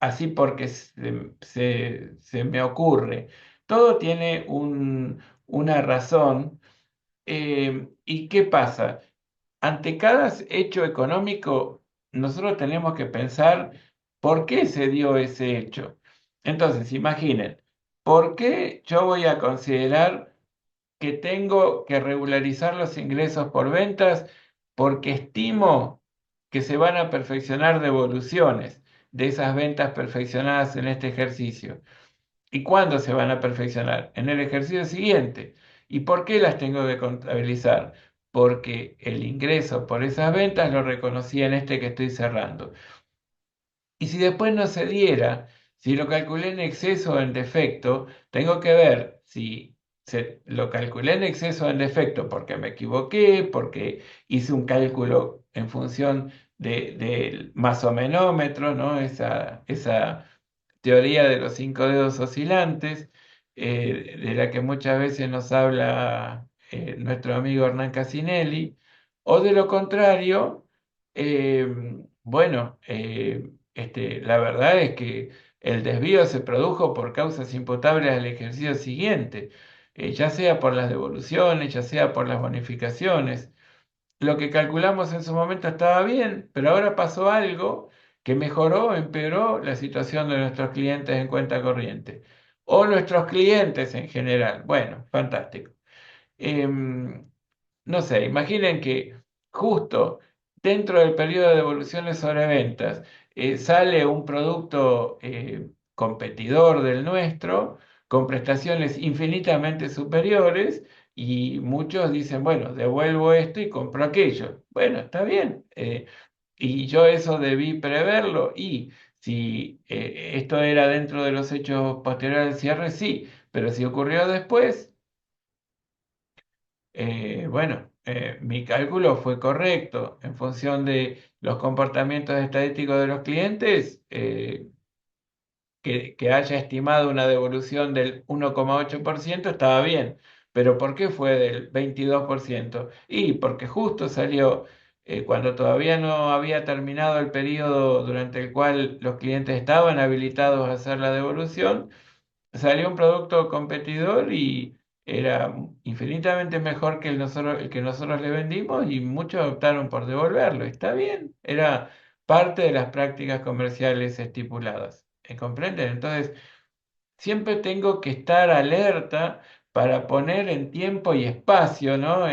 así porque se me ocurre. Todo tiene una razón. ¿Y qué pasa? Ante cada hecho económico, nosotros tenemos que pensar por qué se dio ese hecho. Entonces, imaginen, ¿por qué yo voy a considerar que tengo que regularizar los ingresos por ventas? Porque estimo que se van a perfeccionar devoluciones de esas ventas perfeccionadas en este ejercicio. ¿Y cuándo se van a perfeccionar? En el ejercicio siguiente. ¿Y por qué las tengo que contabilizar? Porque el ingreso por esas ventas lo reconocí en este que estoy cerrando. Y si después no se diera, si lo calculé en exceso o en defecto, tengo que ver si lo calculé en exceso o en defecto porque me equivoqué, porque hice un cálculo en función del masomenómetro, ¿no? Esa teoría de los cinco dedos oscilantes, de la que muchas veces nos habla nuestro amigo Hernán Casinelli, o de lo contrario, eh, bueno, la verdad es que el desvío se produjo por causas imputables al ejercicio siguiente, ya sea por las devoluciones, ya sea por las bonificaciones. Lo que calculamos en su momento estaba bien, pero ahora pasó algo que mejoró o empeoró la situación de nuestros clientes en cuenta corriente, o nuestros clientes en general. Bueno, fantástico. Em, no sé, imaginen que justo dentro del periodo de devoluciones sobre ventas sale un producto competidor del nuestro con prestaciones infinitamente superiores y muchos dicen, bueno, devuelvo esto y compro aquello. Bueno, está bien. Y yo eso debí preverlo y si esto era dentro de los hechos posteriores al cierre, sí, pero si ocurrió después bueno, mi cálculo fue correcto en función de los comportamientos estadísticos de los clientes, que haya estimado una devolución del 1,8% estaba bien, pero ¿por qué fue del 22%? Y porque justo salió cuando todavía no había terminado el periodo durante el cual los clientes estaban habilitados a hacer la devolución. Salió un producto competidor y era infinitamente mejor que el que nosotros le vendimos y muchos optaron por devolverlo. Está bien, era parte de las prácticas comerciales estipuladas. ¿Me comprenden? Entonces, siempre tengo que estar alerta para poner en tiempo y espacio, ¿no?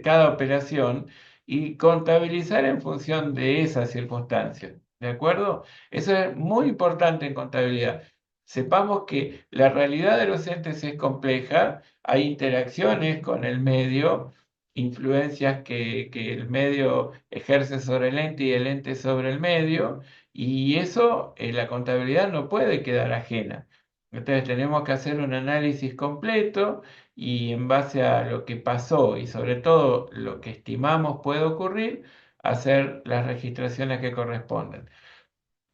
Cada operación y contabilizar en función de esas circunstancias. ¿De acuerdo? Eso es muy importante en contabilidad. Sepamos que la realidad de los entes es compleja, hay interacciones con el medio, influencias que el medio ejerce sobre el ente y el ente sobre el medio. Y eso, la contabilidad no puede quedar ajena. Entonces tenemos que hacer un análisis completo y en base a lo que pasó y sobre todo lo que estimamos puede ocurrir, hacer las registraciones que corresponden.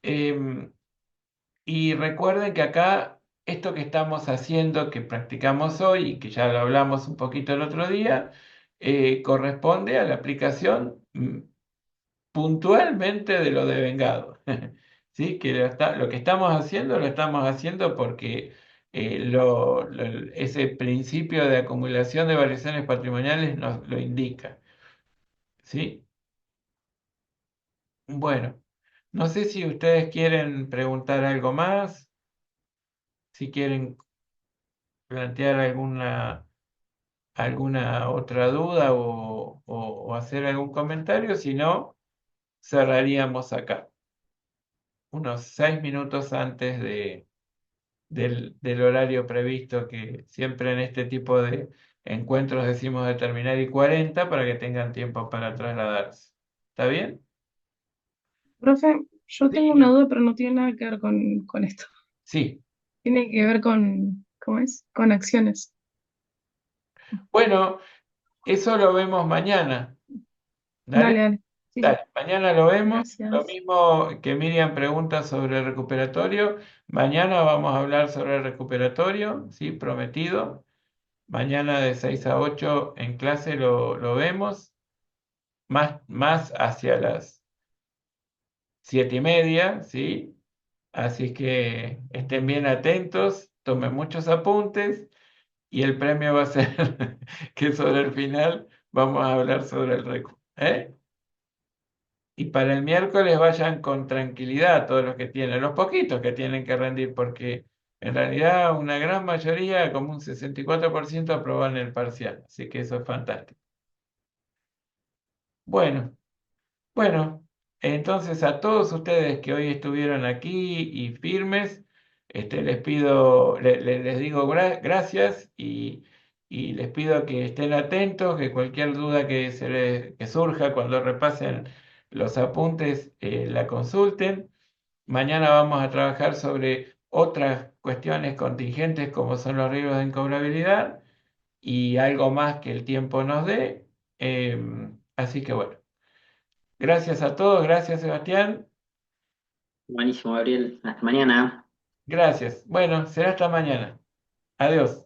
Em, y recuerden que acá esto que estamos haciendo, que practicamos hoy y que ya lo hablamos un poquito el otro día, corresponde a la aplicación puntualmente de lo devengado. ¿Sí? Que lo que estamos haciendo lo estamos haciendo porque ese principio de acumulación de variaciones patrimoniales nos lo indica. ¿Sí? Bueno, no sé si ustedes quieren preguntar algo más, si quieren plantear alguna otra duda o hacer algún comentario, si no, cerraríamos acá, unos 6 minutos antes del horario previsto, que siempre en este tipo de encuentros decimos de terminar y 40 para que tengan tiempo para trasladarse. ¿Está bien? Profe, yo tengo una Sí. duda, pero no tiene nada que ver con esto. Sí. Tiene que ver con, ¿cómo es? Con acciones. Bueno, eso lo vemos mañana. Dale, ¿Dale? dale. Sí, Dale, mañana lo vemos. Lo gracias. mismo que Miriam pregunta sobre el recuperatorio. Mañana vamos a hablar sobre el recuperatorio, ¿sí? Prometido. Mañana de 6 a 8 en clase lo vemos. Más hacia las 7:30, ¿sí? Así que estén bien atentos, tomen muchos apuntes y el premio va a ser que sobre el final vamos a hablar sobre el recu. ¿Eh? Y para el miércoles vayan con tranquilidad todos los que tienen, los poquitos que tienen que rendir, porque en realidad una gran mayoría, como un 64%, aproban el parcial. Así que eso es fantástico. Bueno. Bueno, entonces a todos ustedes que hoy estuvieron aquí y firmes, les pido, les digo gracias y les pido que estén atentos, que cualquier duda que surja cuando repasen los apuntes, la consulten. Mañana vamos a trabajar sobre otras cuestiones contingentes como son los riesgos de incobrabilidad y algo más que el tiempo nos dé. Así que bueno. Gracias a todos, gracias Sebastián, Buenísimo, Gabriel. Hasta mañana. gracias. Bueno, será hasta mañana. Adiós.